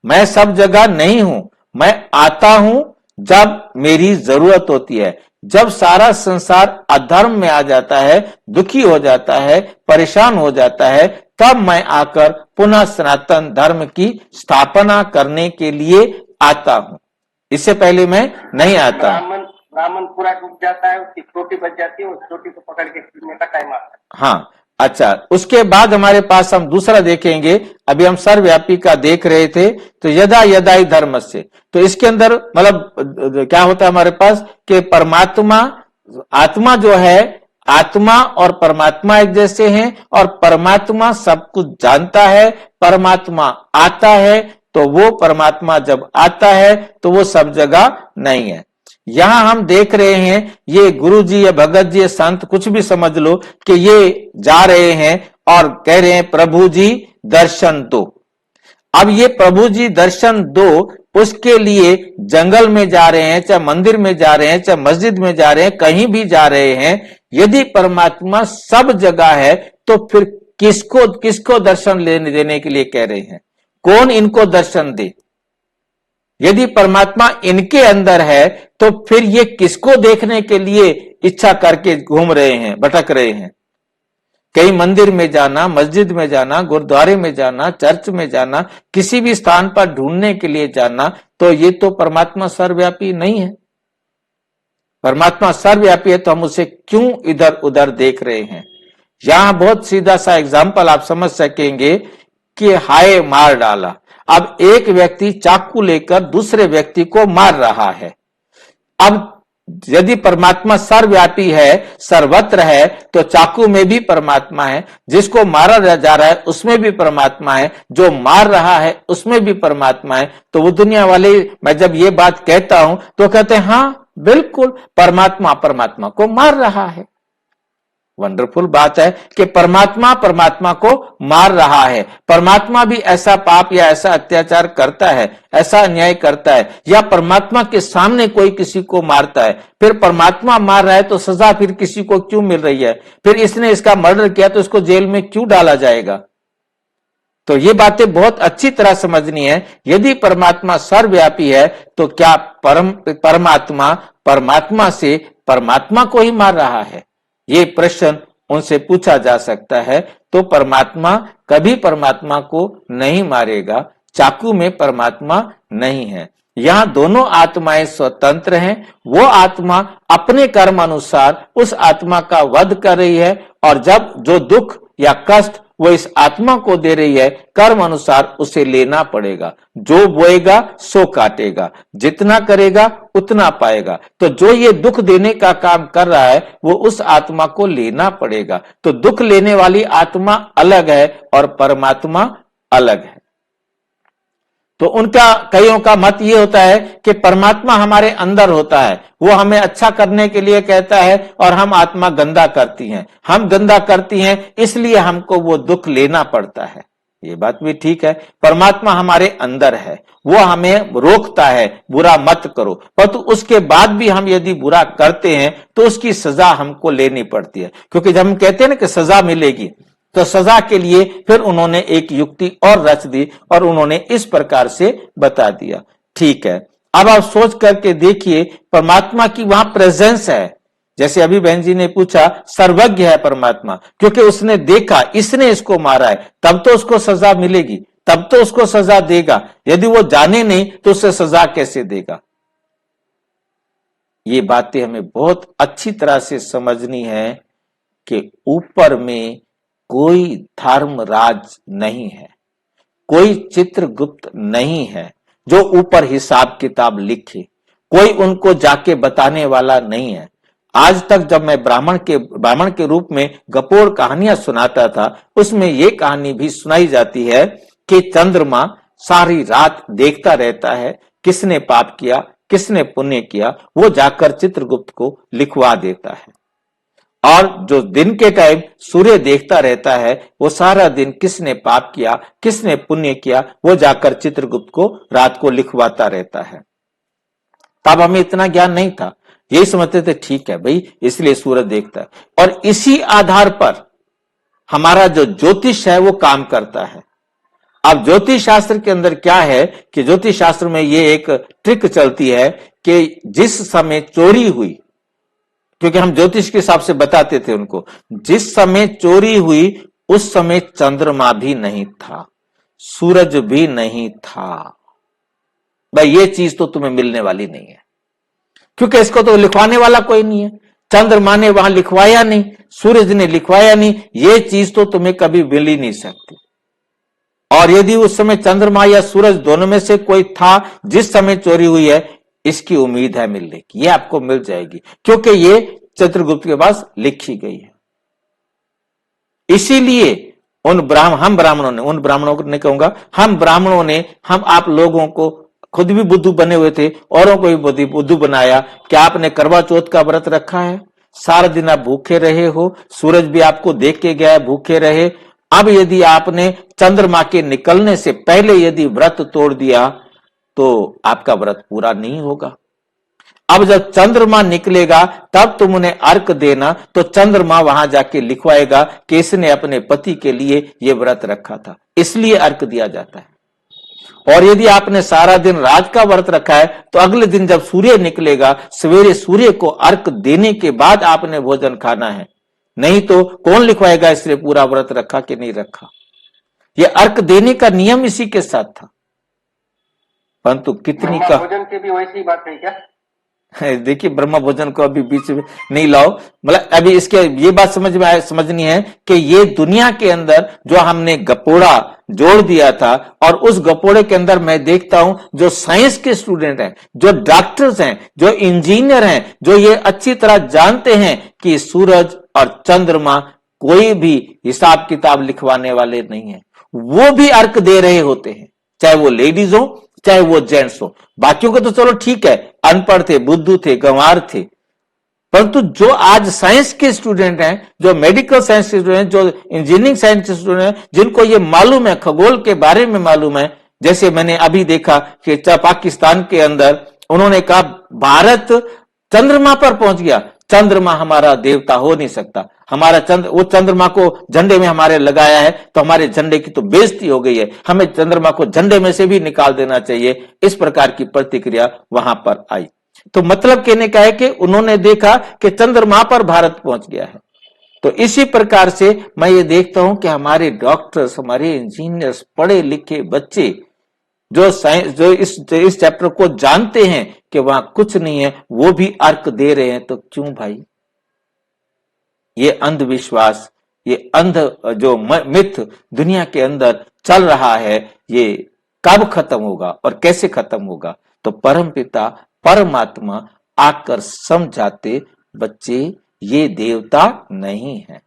मैं सब जगह नहीं हूं। मैं आता हूं जब मेरी जरूरत होती है। जब सारा संसार अधर्म में आ जाता है, दुखी हो जाता है, परेशान हो जाता है, तब मैं आकर पुनः सनातन धर्म की स्थापना करने के लिए आता हूं। इससे पहले मैं नहीं आता।
ब्राह्मण पूरा डूब जाता है, उसकी चोटी बच जाती है, उस चोटी को पकड़ के खींचने का टाइम आता है।
हाँ, अच्छा, उसके बाद हमारे पास हम दूसरा देखेंगे। अभी हम सर्वव्यापी का देख रहे थे, तो यदा यदाई धर्म से, तो इसके अंदर मतलब क्या होता है हमारे पास कि परमात्मा, आत्मा जो है, आत्मा और परमात्मा एक जैसे हैं, और परमात्मा सब कुछ जानता है। परमात्मा आता है, तो वो परमात्मा जब आता है तो वो सब जगह नहीं है। यहां हम देख रहे हैं, ये गुरु जी या भगत जी या संत कुछ भी समझ लो, कि ये जा रहे हैं और कह रहे हैं प्रभु जी दर्शन दो। अब ये प्रभु जी दर्शन दो, उसके लिए जंगल में जा रहे हैं, चाहे मंदिर में जा रहे हैं, चाहे मस्जिद में जा रहे हैं, कहीं भी जा रहे हैं। यदि परमात्मा सब जगह है, तो फिर किसको किसको दर्शन लेने देने के लिए कह रहे हैं? कौन इनको दर्शन दे? यदि परमात्मा इनके अंदर है, तो फिर ये किसको देखने के लिए इच्छा करके घूम रहे हैं, भटक रहे हैं? कहीं मंदिर में जाना, मस्जिद में जाना, गुरुद्वारे में जाना, चर्च में जाना, किसी भी स्थान पर ढूंढने के लिए जाना, तो ये तो परमात्मा सर्वव्यापी नहीं है। परमात्मा सर्वव्यापी है, तो हम उसे क्यों इधर उधर देख रहे हैं? यहां बहुत सीधा सा एग्जाम्पल आप समझ सकेंगे कि हाय मार डाला। अब एक व्यक्ति चाकू लेकर दूसरे व्यक्ति को मार रहा है। अब यदि परमात्मा सर्वव्यापी है, सर्वत्र है, तो चाकू में भी परमात्मा है, जिसको मारा जा रहा है उसमें भी परमात्मा है, जो मार रहा है उसमें भी परमात्मा है। तो वो दुनिया वाले, मैं जब ये बात कहता हूं तो कहते हैं हाँ बिल्कुल, परमात्मा परमात्मा को मार रहा है। वंडरफुल बात है कि परमात्मा परमात्मा को मार रहा है। परमात्मा भी ऐसा पाप या ऐसा अत्याचार करता है, ऐसा अन्याय करता है, या परमात्मा के सामने कोई किसी को मारता है, फिर परमात्मा मार रहा है तो सजा फिर किसी को क्यों मिल रही है? फिर इसने इसका मर्डर किया तो इसको जेल में क्यों डाला जाएगा? तो ये बातें बहुत अच्छी तरह समझनी है। यदि परमात्मा सर्वव्यापी है, तो क्या परमात्मा परमात्मा से परमात्मा को ही मार रहा है? ये प्रश्न उनसे पूछा जा सकता है। तो परमात्मा कभी परमात्मा को नहीं मारेगा, चाकू में परमात्मा नहीं है। यहां दोनों आत्माएं स्वतंत्र हैं। वो आत्मा अपने कर्म अनुसार उस आत्मा का वध कर रही है, और जब जो दुख या कष्ट वो इस आत्मा को दे रही है, कर्म अनुसार उसे लेना पड़ेगा। जो बोएगा सो काटेगा, जितना करेगा उतना पाएगा। तो जो ये दुख देने का काम कर रहा है, वो उस आत्मा को लेना पड़ेगा। तो दुख लेने वाली आत्मा अलग है और परमात्मा अलग है। तो उनका, कईयों का मत ये होता है कि परमात्मा हमारे अंदर होता है, वो हमें अच्छा करने के लिए कहता है, और हम आत्मा गंदा करती हैं। हम गंदा करती हैं इसलिए हमको वो दुख लेना पड़ता है। ये बात भी ठीक है, परमात्मा हमारे अंदर है, वो हमें रोकता है बुरा मत करो, परंतु उसके बाद भी हम यदि बुरा करते हैं तो उसकी सजा हमको लेनी पड़ती है। क्योंकि जब हम कहते हैं ना कि सजा मिलेगी, तो सजा के लिए फिर उन्होंने एक युक्ति और रच दी, और उन्होंने इस प्रकार से बता दिया। ठीक है, अब आप सोच करके देखिए, परमात्मा की वहां प्रेजेंस है। जैसे अभी बहन जी ने पूछा, सर्वज्ञ है परमात्मा, क्योंकि उसने देखा इसने इसको मारा है, तब तो उसको सजा मिलेगी, तब तो उसको सजा देगा। यदि वो जाने नहीं तो उसे सजा कैसे देगा? ये बातें हमें बहुत अच्छी तरह से समझनी है कि ऊपर में कोई धर्मराज नहीं है, कोई चित्रगुप्त नहीं है जो ऊपर हिसाब किताब लिखे, कोई उनको जाके बताने वाला नहीं है। आज तक जब मैं ब्राह्मण के रूप में गपोर कहानियां सुनाता था, उसमें यह कहानी भी सुनाई जाती है कि चंद्रमा सारी रात देखता रहता है, किसने पाप किया किसने पुण्य किया, वो जाकर चित्रगुप्त को लिखवा देता है। और जो दिन के टाइम सूर्य देखता रहता है, वो सारा दिन किसने पाप किया किसने पुण्य किया, वो जाकर चित्रगुप्त को रात को लिखवाता रहता है। तब हमें इतना ज्ञान नहीं था, यही समझते थे ठीक है भाई, इसलिए सूरज देखता है। और इसी आधार पर हमारा जो ज्योतिष है वो काम करता है। अब ज्योतिष शास्त्र के अंदर क्या है कि ज्योतिष शास्त्र में ये एक ट्रिक चलती है कि जिस समय चोरी हुई, क्योंकि हम ज्योतिष के हिसाब से बताते थे उनको, जिस समय चोरी हुई उस समय चंद्रमा भी नहीं था, सूरज भी नहीं था। भाई ये चीज तो तुम्हें मिलने वाली नहीं है, क्योंकि इसको तो लिखवाने वाला कोई नहीं है। चंद्रमा ने वहां लिखवाया नहीं, सूरज ने लिखवाया नहीं, ये चीज तो तुम्हें कभी मिल ही नहीं सकती। और यदि उस समय चंद्रमा या सूरज दोनों में से कोई था जिस समय चोरी हुई है, इसकी उम्मीद है मिलने की, ये आपको मिल जाएगी, क्योंकि ये चित्रगुप्त के पास लिखी गई है। इसीलिए उन ब्राह्मणों को नहीं कहूंगा, हम ब्राह्मणों ने, हम आप लोगों को, खुद भी बुद्धू बने हुए थे, औरों को भी बुद्धू बनाया। क्या आपने करवा चौथ का व्रत रखा है? सारा दिन आप भूखे रहे हो, सूरज भी आपको देख के गया, भूखे रहे। अब यदि आपने चंद्रमा के निकलने से पहले यदि व्रत तोड़ दिया तो आपका व्रत पूरा नहीं होगा। अब जब चंद्रमा निकलेगा तब तुम उन्हें अर्घ देना, तो चंद्रमा वहां जाके लिखवाएगा कि इसने अपने पति के लिए यह व्रत रखा था, इसलिए अर्घ दिया जाता है। और यदि आपने सारा दिन रात का व्रत रखा है तो अगले दिन जब सूर्य निकलेगा, सवेरे सूर्य को अर्घ देने के बाद आपने भोजन खाना है, नहीं तो कौन लिखवाएगा इसने पूरा व्रत रखा कि नहीं रखा। यह अर्घ देने का नियम इसी के साथ था। परंतु कितनी का
भोजन की भी वैसी बात है क्या?
देखिए, ब्रह्म भोजन को अभी बीच में नहीं लाओ, मतलब अभी इसके ये बात समझनी है कि ये दुनिया के अंदर जो हमने गपोड़ा जोड़ दिया था, और उस गपोड़े के अंदर मैं देखता हूं जो साइंस के स्टूडेंट हैं, जो डॉक्टर्स हैं, जो इंजीनियर हैं, जो ये अच्छी तरह जानते हैं कि सूरज और चंद्रमा कोई भी हिसाब किताब लिखवाने वाले नहीं है, वो भी अर्घ दे रहे होते हैं, चाहे वो लेडीज हो चाहे वो जेंट्स हो। बाकियों को तो चलो ठीक है, अनपढ़ थे, बुद्धू थे, गंवार थे, परंतु जो आज साइंस के स्टूडेंट हैं, जो मेडिकल साइंस के स्टूडेंट, जो इंजीनियरिंग साइंस के स्टूडेंट हैं, जिनको ये मालूम है, खगोल के बारे में मालूम है, जैसे मैंने अभी देखा कि पाकिस्तान के अंदर उन्होंने कहा भारत चंद्रमा पर पहुंच गया, चंद्रमा हमारा देवता हो नहीं सकता, हमारा वो चंद्रमा को झंडे में हमारे लगाया है तो हमारे झंडे की तो बेइज्जती हो गई है, हमें चंद्रमा को झंडे में से भी निकाल देना चाहिए। इस प्रकार की प्रतिक्रिया वहां पर आई। तो मतलब कहने का है कि उन्होंने देखा कि चंद्रमा पर भारत पहुंच गया है। तो इसी प्रकार से मैं ये देखता हूं कि हमारे डॉक्टर्स, हमारे इंजीनियर्स, पढ़े लिखे बच्चे जो साइंस, जो इस चैप्टर को जानते हैं कि वहां कुछ नहीं है, वो भी अर्घ दे रहे हैं। तो क्यों भाई? ये अंधविश्वास, ये अंध जो मिथ दुनिया के अंदर चल रहा है, ये कब खत्म होगा और कैसे खत्म होगा? तो परमपिता परमात्मा आकर समझाते, बच्चे ये देवता नहीं है,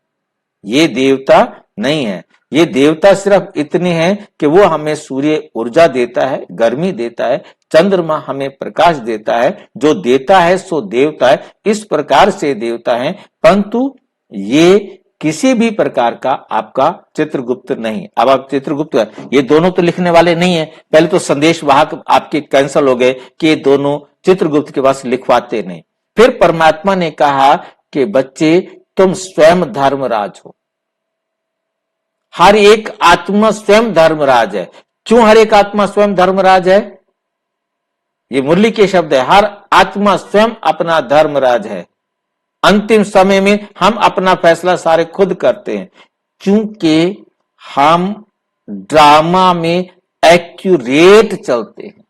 ये देवता नहीं है, ये देवता सिर्फ इतने हैं कि वो हमें सूर्य ऊर्जा देता है, गर्मी देता है, चंद्रमा हमें प्रकाश देता है, जो देता है सो देवता है। इस प्रकार से देवता है, परंतु ये किसी भी प्रकार का आपका चित्रगुप्त नहीं। अब आप चित्रगुप्त, ये दोनों तो लिखने वाले नहीं है, पहले तो संदेश वाहक आपके कैंसिल हो गए कि ये दोनों चित्रगुप्त के पास लिखवाते नहीं। फिर परमात्मा ने कहा कि बच्चे तुम स्वयं धर्मराज हो, हर एक आत्मा स्वयं धर्मराज है। क्यों हर एक आत्मा स्वयं धर्मराज है? ये मुरली के शब्द है, हर आत्मा स्वयं अपना धर्मराज है। अंतिम समय में हम अपना फैसला सारे खुद करते हैं, क्योंकि हम ड्रामा में एक्यूरेट चलते हैं,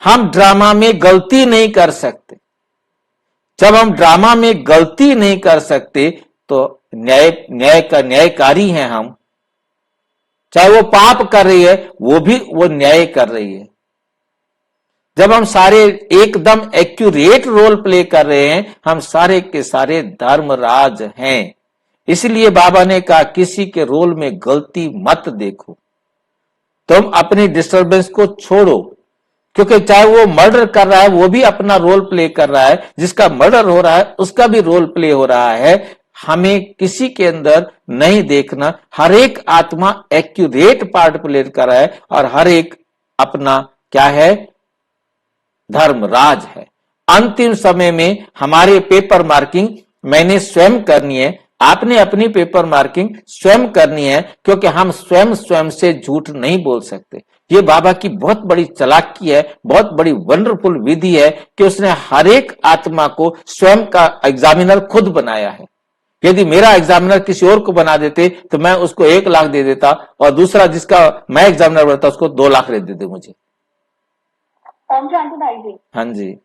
हम ड्रामा में गलती नहीं कर सकते। जब हम ड्रामा में गलती नहीं कर सकते तो न्यायकारी हैं हम, चाहे वो पाप कर रही है वो भी वो न्याय कर रही है। जब हम सारे एकदम एक्यूरेट रोल प्ले कर रहे हैं, हम सारे के सारे धर्मराज हैं। इसलिए बाबा ने कहा किसी के रोल में गलती मत देखो, तुम अपनी डिस्टर्बेंस को छोड़ो, क्योंकि चाहे वो मर्डर कर रहा है वो भी अपना रोल प्ले कर रहा है, जिसका मर्डर हो रहा है उसका भी रोल प्ले हो रहा है। हमें किसी के अंदर नहीं देखना, हर एक आत्मा एक्यूरेट पार्ट प्ले कर रहा है और हर एक अपना क्या है, धर्मराज है। अंतिम समय में हमारे पेपर मार्किंग मैंने स्वयं करनी है, आपने अपनी पेपर मार्किंग स्वयं करनी है, क्योंकि हम स्वयं से झूठ नहीं बोल सकते। ये बाबा की बहुत बड़ी चालाकी है, बहुत बड़ी वंडरफुल विधि है कि उसने हर एक आत्मा को स्वयं का एग्जामिनर खुद बनाया है। यदि मेरा एग्जामिनर किसी और को बना देते तो मैं उसको 1 लाख दे देता और दूसरा जिसका मैं एग्जामिनर बनता उसको 2 लाख दे देते मुझे।
ओम शांति भाई जी।
हाँ जी।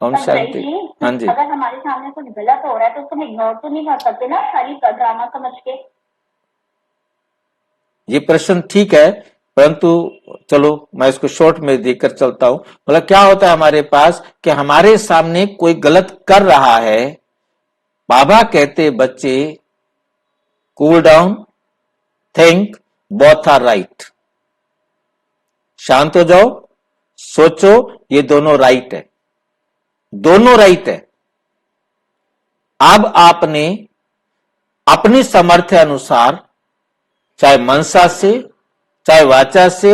ओम
पर भाई
शांति।
जी,
हाँ जी,
अगर हमारे सामने कुछ गलत हो रहा है तो उसको इग्नोर तो नहीं कर सकते ना खाली ड्रामा समझ के।
ये प्रश्न ठीक है, परंतु चलो मैं इसको शॉर्ट में देकर चलता हूं। मतलब क्या होता है हमारे पास कि हमारे सामने कोई गलत कर रहा है, बाबा कहते बच्चे cool down, think, both are right. शांत हो जाओ, सोचो, ये दोनों राइट है, दोनों राइट है। अब आपने अपनी सामर्थ्य अनुसार, चाहे मनसा से, चाहे वाचा से,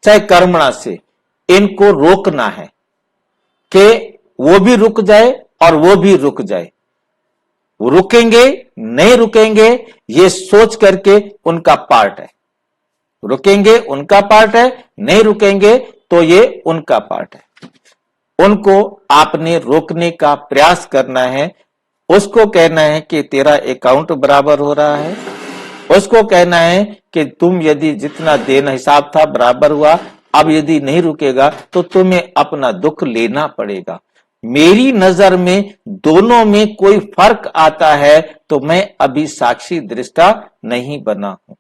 चाहे कर्मणा से, इनको रोकना है कि वो भी रुक जाए और वो भी रुक जाए। वो रुकेंगे नहीं रुकेंगे ये सोच करके उनका पार्ट है, रुकेंगे उनका पार्ट है, नहीं रुकेंगे तो ये उनका पार्ट है। उनको आपने रोकने का प्रयास करना है। उसको कहना है कि तेरा अकाउंट बराबर हो रहा है, उसको कहना है कि तुम यदि जितना देना हिसाब था बराबर हुआ, अब यदि नहीं रुकेगा तो तुम्हें अपना दुख लेना पड़ेगा। मेरी नजर में दोनों में कोई फर्क आता है तो मैं अभी साक्षी दृष्टा नहीं बना हूं।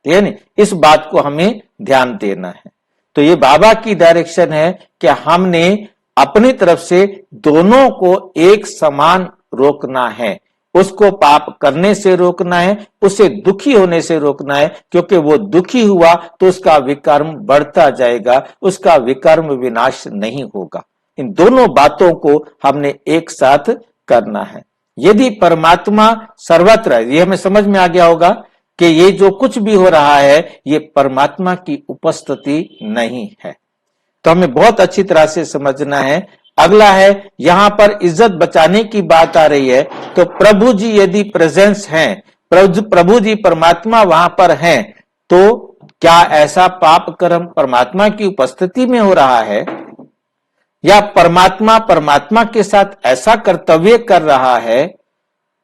ठीक है, इस बात को हमें ध्यान देना है। तो ये बाबा की डायरेक्शन है कि हमने अपनी तरफ से दोनों को एक समान रोकना है। उसको पाप करने से रोकना है, उसे दुखी होने से रोकना है, क्योंकि वो दुखी हुआ तो उसका विकर्म बढ़ता जाएगा, उसका विकर्म विनाश नहीं होगा। इन दोनों बातों को हमने एक साथ करना है। यदि परमात्मा सर्वत्र है, ये हमें समझ में आ गया होगा कि ये जो कुछ भी हो रहा है ये परमात्मा की उपस्थिति नहीं है, तो हमें बहुत अच्छी तरह से समझना है। अगला है, यहां पर इज्जत बचाने की बात आ रही है, तो प्रभु जी यदि प्रेजेंस हैं, प्रभु जी परमात्मा वहां पर हैं, तो क्या ऐसा पाप कर्म परमात्मा की उपस्थिति में हो रहा है या परमात्मा के साथ ऐसा कर्तव्य कर रहा है?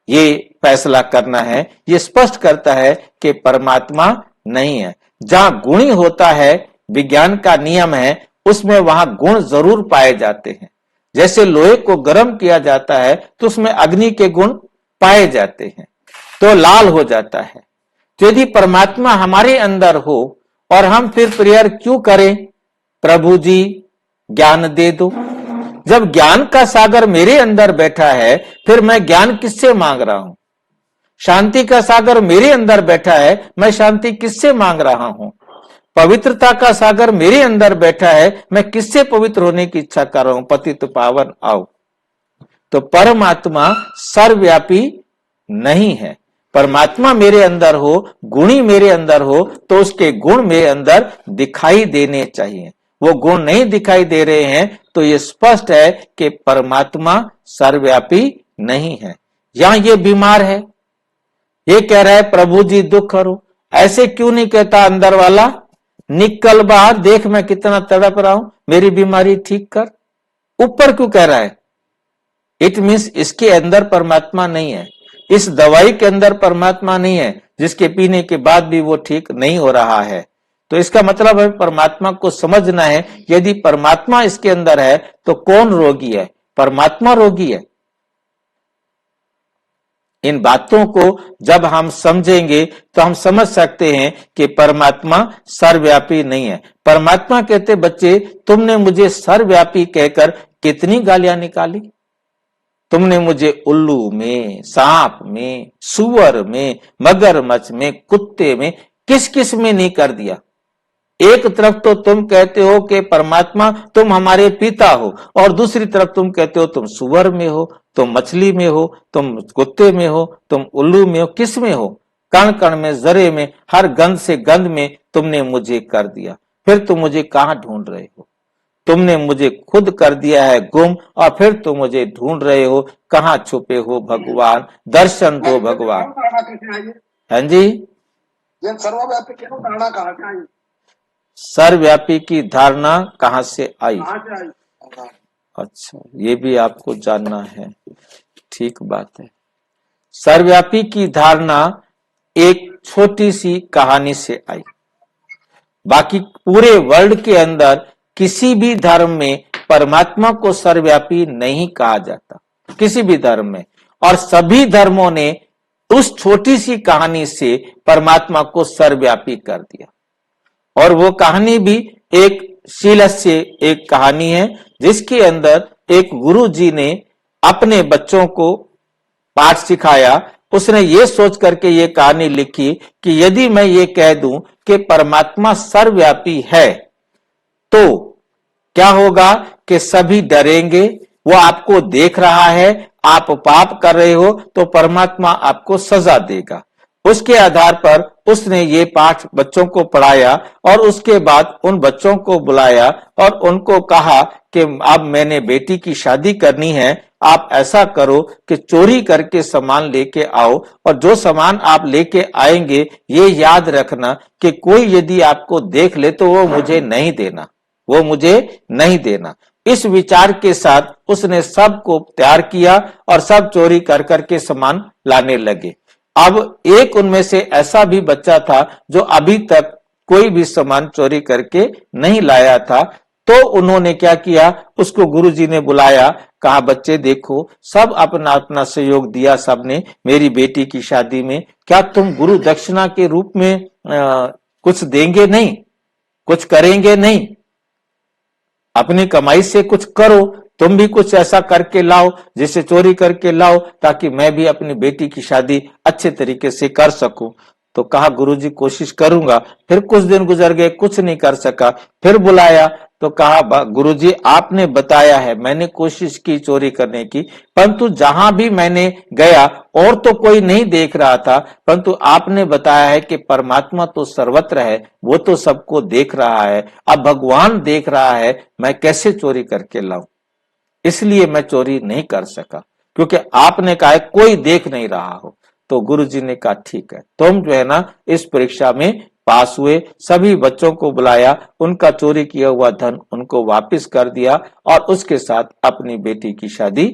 ये फैसला करना है। ये स्पष्ट करता है कि परमात्मा नहीं है। जहां गुणी होता है, विज्ञान का नियम है, उसमें वहां गुण जरूर पाए जाते हैं। जैसे लोहे को गर्म किया जाता है तो उसमें अग्नि के गुण पाए जाते हैं, तो लाल हो जाता है। तो यदि परमात्मा हमारे अंदर हो और हम फिर प्रेयर क्यों करें, प्रभु जी ज्ञान दे दो। जब ज्ञान का सागर मेरे अंदर बैठा है फिर मैं ज्ञान किससे मांग रहा हूं? शांति का सागर मेरे अंदर बैठा है, मैं शांति किससे मांग रहा हूं? पवित्रता का सागर मेरे अंदर बैठा है, मैं किससे पवित्र होने की इच्छा कर रहा हूं? पतित पावन आओ। तो परमात्मा सर्वव्यापी नहीं है। परमात्मा मेरे अंदर हो, गुणी मेरे अंदर हो, तो उसके गुण मेरे अंदर दिखाई देने चाहिए। वो गुण नहीं दिखाई दे रहे हैं तो ये स्पष्ट है कि परमात्मा सर्वव्यापी नहीं है। यहां ये बीमार है, ये कह रहा है प्रभु जी दुख करो। ऐसे क्यों नहीं कहता अंदर वाला, निकल बाहर, देख मैं कितना तड़प रहा हूं, मेरी बीमारी ठीक कर। ऊपर क्यों कह रहा है? इट मीन्स इसके अंदर परमात्मा नहीं है, इस दवाई के अंदर परमात्मा नहीं है, जिसके पीने के बाद भी वो ठीक नहीं हो रहा है। तो इसका मतलब है परमात्मा को समझना है। यदि परमात्मा इसके अंदर है तो कौन रोगी है? परमात्मा रोगी है। इन बातों को जब हम समझेंगे तो हम समझ सकते हैं कि परमात्मा सर्वव्यापी नहीं है। परमात्मा कहते बच्चे तुमने मुझे सर्वव्यापी कहकर कितनी गालियां निकाली, तुमने मुझे उल्लू में, सांप में, सुअर में, मगरमच्छ में, कुत्ते में, किस किस में नहीं कर दिया। एक तरफ तो तुम कहते हो कि परमात्मा तुम हमारे पिता हो, और दूसरी तरफ तुम कहते हो तुम सुअर में हो, तुम मछली में हो, तुम कुत्ते में हो, तुम उल्लू में हो, किस में हो? कण कण में, जरे में, हर गंध से गंध में तुमने मुझे कर दिया। फिर तुम मुझे कहां ढूंढ रहे हो? तुमने मुझे खुद कर दिया है गुम, और फिर तुम मुझे ढूंढ रहे हो। कहां छुपे हो भगवान? दर्शन दो भगवान। हाँ जी,
ये सर्वव्यापी क्यों धारणा कहाँ से आई?
सर्वव्यापी की धारणा कहां से आई?
कहाँ से आई?
अच्छा, ये भी आपको जानना है, ठीक बात है। सर्वव्यापी की धारणा एक छोटी सी कहानी से आई। बाकी पूरे वर्ल्ड के अंदर किसी भी धर्म में परमात्मा को सर्वव्यापी नहीं कहा जाता किसी भी धर्म में। और सभी धर्मों ने उस छोटी सी कहानी से परमात्मा को सर्वव्यापी कर दिया। और वो कहानी भी एक शीलस्य एक कहानी है, जिसके अंदर एक गुरु जी ने अपने बच्चों को पाठ सिखाया। उसने ये सोच करके ये कहानी लिखी कि यदि मैं ये कह दूं कि परमात्मा सर्वव्यापी है तो क्या होगा कि सभी डरेंगे, वो आपको देख रहा है, आप पाप कर रहे हो तो परमात्मा आपको सजा देगा। उसके आधार पर उसने ये पाठ बच्चों को पढ़ाया और उसके बाद उन बच्चों को बुलाया और उनको कहा कि अब मैंने बेटी की शादी करनी है, आप ऐसा करो कि चोरी करके सामान लेके आओ और जो सामान आप लेके आएंगे ये याद रखना कि कोई यदि आपको देख ले तो वो मुझे नहीं देना, वो मुझे नहीं देना। इस विचार के साथ उसने सबको तैयार किया और सब चोरी कर करके सामान लाने लगे। अब एक उनमें से ऐसा भी बच्चा था जो अभी तक कोई भी सामान चोरी करके नहीं लाया था। तो उन्होंने क्या किया, उसको गुरुजी ने बुलाया, कहा बच्चे देखो सब अपना अपना सहयोग दिया सबने मेरी बेटी की शादी में, क्या तुम गुरु दक्षिणा के रूप में कुछ देंगे नहीं, कुछ करेंगे नहीं? अपनी कमाई से कुछ करो, तुम भी कुछ ऐसा करके लाओ जिसे चोरी करके लाओ ताकि मैं भी अपनी बेटी की शादी अच्छे तरीके से कर सकूं। तो कहा गुरुजी कोशिश करूंगा। फिर कुछ दिन गुजर गए, कुछ नहीं कर सका। फिर बुलाया तो कहा गुरुजी आपने बताया है, मैंने कोशिश की चोरी करने की, परंतु जहां भी मैंने गया और तो कोई नहीं देख रहा था, परंतु आपने बताया है कि परमात्मा तो सर्वत्र है, वो तो सबको देख रहा है, अब भगवान देख रहा है, मैं कैसे चोरी करके लाऊं? इसलिए मैं चोरी नहीं कर सका क्योंकि आपने कहा है कोई देख नहीं रहा हो। तो गुरुजी ने कहा ठीक है, तुम जो है ना इस परीक्षा में पास हुए। सभी बच्चों को बुलाया, उनका चोरी किया हुआ धन उनको वापस कर दिया और उसके साथ अपनी बेटी की शादी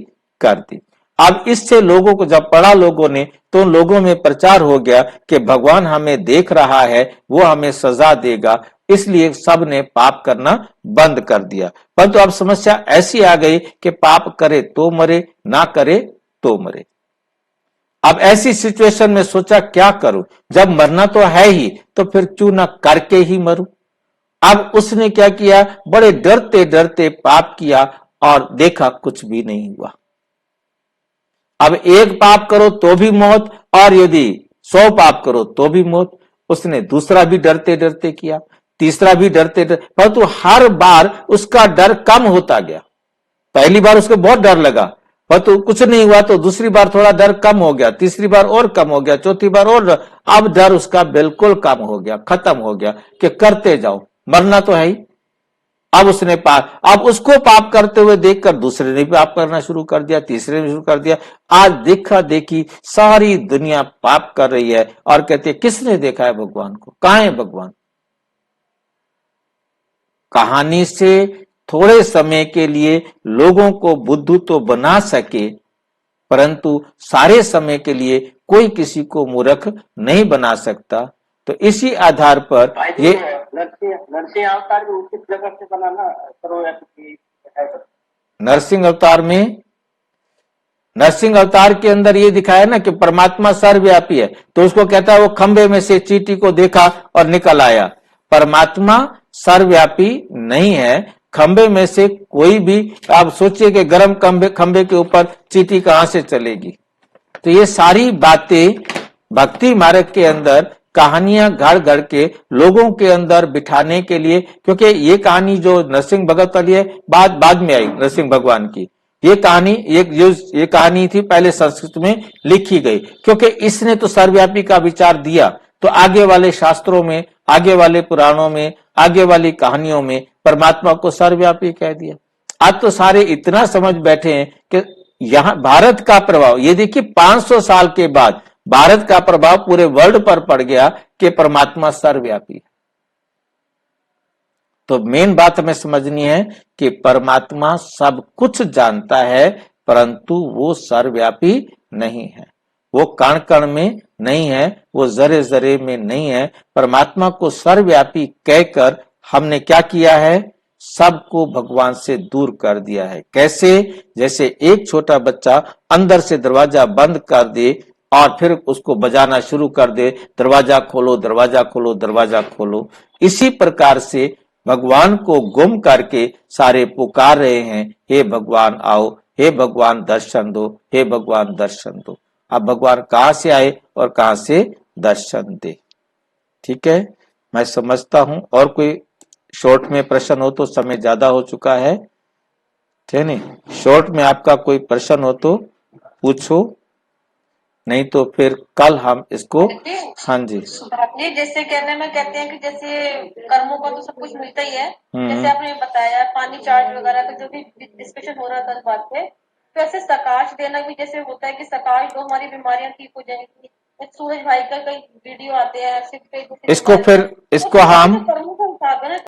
कर दी। अब इससे लोगों को जब पढ़ा लोगों ने तो लोगों में प्रचार हो गया कि भगवान हमें देख रहा है, वो हमें सजा देगा, इसलिए सब ने पाप करना बंद कर दिया। परंतु अब समस्या ऐसी आ गई कि पाप करे तो मरे, ना करे तो मरे। अब ऐसी सिचुएशन में सोचा क्या करूं, जब मरना तो है ही तो फिर क्यों ना करके ही मरूं। अब उसने क्या किया, बड़े डरते डरते पाप किया और देखा कुछ भी नहीं हुआ। अब एक पाप करो तो भी मौत और यदि 100 पाप करो तो भी मौत। उसने दूसरा भी डरते डरते किया, तीसरा भी डरते डरते, परंतु हर बार उसका डर कम होता गया। पहली बार उसको बहुत डर लगा परंतु कुछ नहीं हुआ, तो दूसरी बार थोड़ा डर कम हो गया, तीसरी बार और कम हो गया, चौथी बार और अब डर उसका बिल्कुल कम हो गया, खत्म हो गया कि करते जाओ, मरना तो है ही। अब उसने अब उसको पाप करते हुए देखकर दूसरे ने पाप करना शुरू कर दिया, तीसरे ने शुरू कर दिया। आज देखा देखी सारी दुनिया पाप कर रही है और कहती है किसने देखा है भगवान को, कहां है भगवान? कहानी से थोड़े समय के लिए लोगों को बुद्धू तो बना सके, परंतु सारे समय के लिए कोई किसी को मूर्ख नहीं बना सकता। तो इसी आधार पर ये
नरसिंह अवतार भी उचित जगह से बनाना करो या
नरसिंह अवतार के अंदर ये दिखाया ना कि परमात्मा सर्वव्यापी है, तो उसको कहता है वो खंबे में से चींटी को देखा और निकल आया। परमात्मा सर्वव्यापी नहीं है, खंबे में से कोई भी, आप सोचिए कि गर्म खंबे के ऊपर चींटी कहां से चलेगी। तो ये सारी बातें भक्ति मार्ग के अंदर कहानियां घड़ के लोगों के अंदर बिठाने के लिए, क्योंकि ये कहानी जो नरसिंह भगत वाली है बाद में आई नरसिंह भगवान की, ये कहानी ये कहानी थी पहले संस्कृत में लिखी गई, क्योंकि इसने तो सर्वव्यापी का विचार दिया। तो आगे वाले शास्त्रों में, आगे वाले पुराणों में, आगे वाली कहानियों में परमात्मा को सर्वव्यापी कह दिया। आज तो सारे इतना समझ बैठे हैं कि यहाँ भारत का प्रभाव, ये देखिए 500 साल के बाद भारत का प्रभाव पूरे वर्ल्ड पर पड़ गया कि परमात्मा सर्वव्यापी है। तो मेन बात हमें समझनी है कि परमात्मा सब कुछ जानता है, परंतु वो सर्वव्यापी नहीं है, वो कण कण में नहीं है, वो जरे जरे में नहीं है। परमात्मा को सर्वव्यापी कहकर हमने क्या किया है, सबको भगवान से दूर कर दिया है। कैसे? जैसे एक छोटा बच्चा अंदर से दरवाजा बंद कर दे और फिर उसको बजाना शुरू कर दे, दरवाजा खोलो, दरवाजा खोलो, दरवाजा खोलो। इसी प्रकार से भगवान को गुम करके सारे पुकार रहे हैं, हे भगवान आओ, हे भगवान दर्शन दो, हे भगवान दर्शन दो। अब भगवान कहां से आए और कहां से दर्शन दे? ठीक है, मैं समझता हूं। और कोई शॉर्ट में प्रश्न हो तो, समय ज्यादा हो चुका है, ठीक नहीं? शॉर्ट में आपका कोई प्रश्न हो तो पूछो, नहीं तो फिर कल हम इसको। हाँ जी,
जी, जैसे कहने में कहते हैं कि जैसे कर्मों का तो सब कुछ मिलता ही है, जैसे आपने बताया पानी चार्ज वगैरह का जो भी डिस्कशन हो रहा था इस बात पे, तो ऐसे सकाश देना भी जैसे होता है कि सकाश दो हमारी बीमारियां ठीक हो जाएंगी। सूरज भाई का कई वीडियो आते हैं,
इसको फिर इसको हम
कर्मों का हिसाब है ना।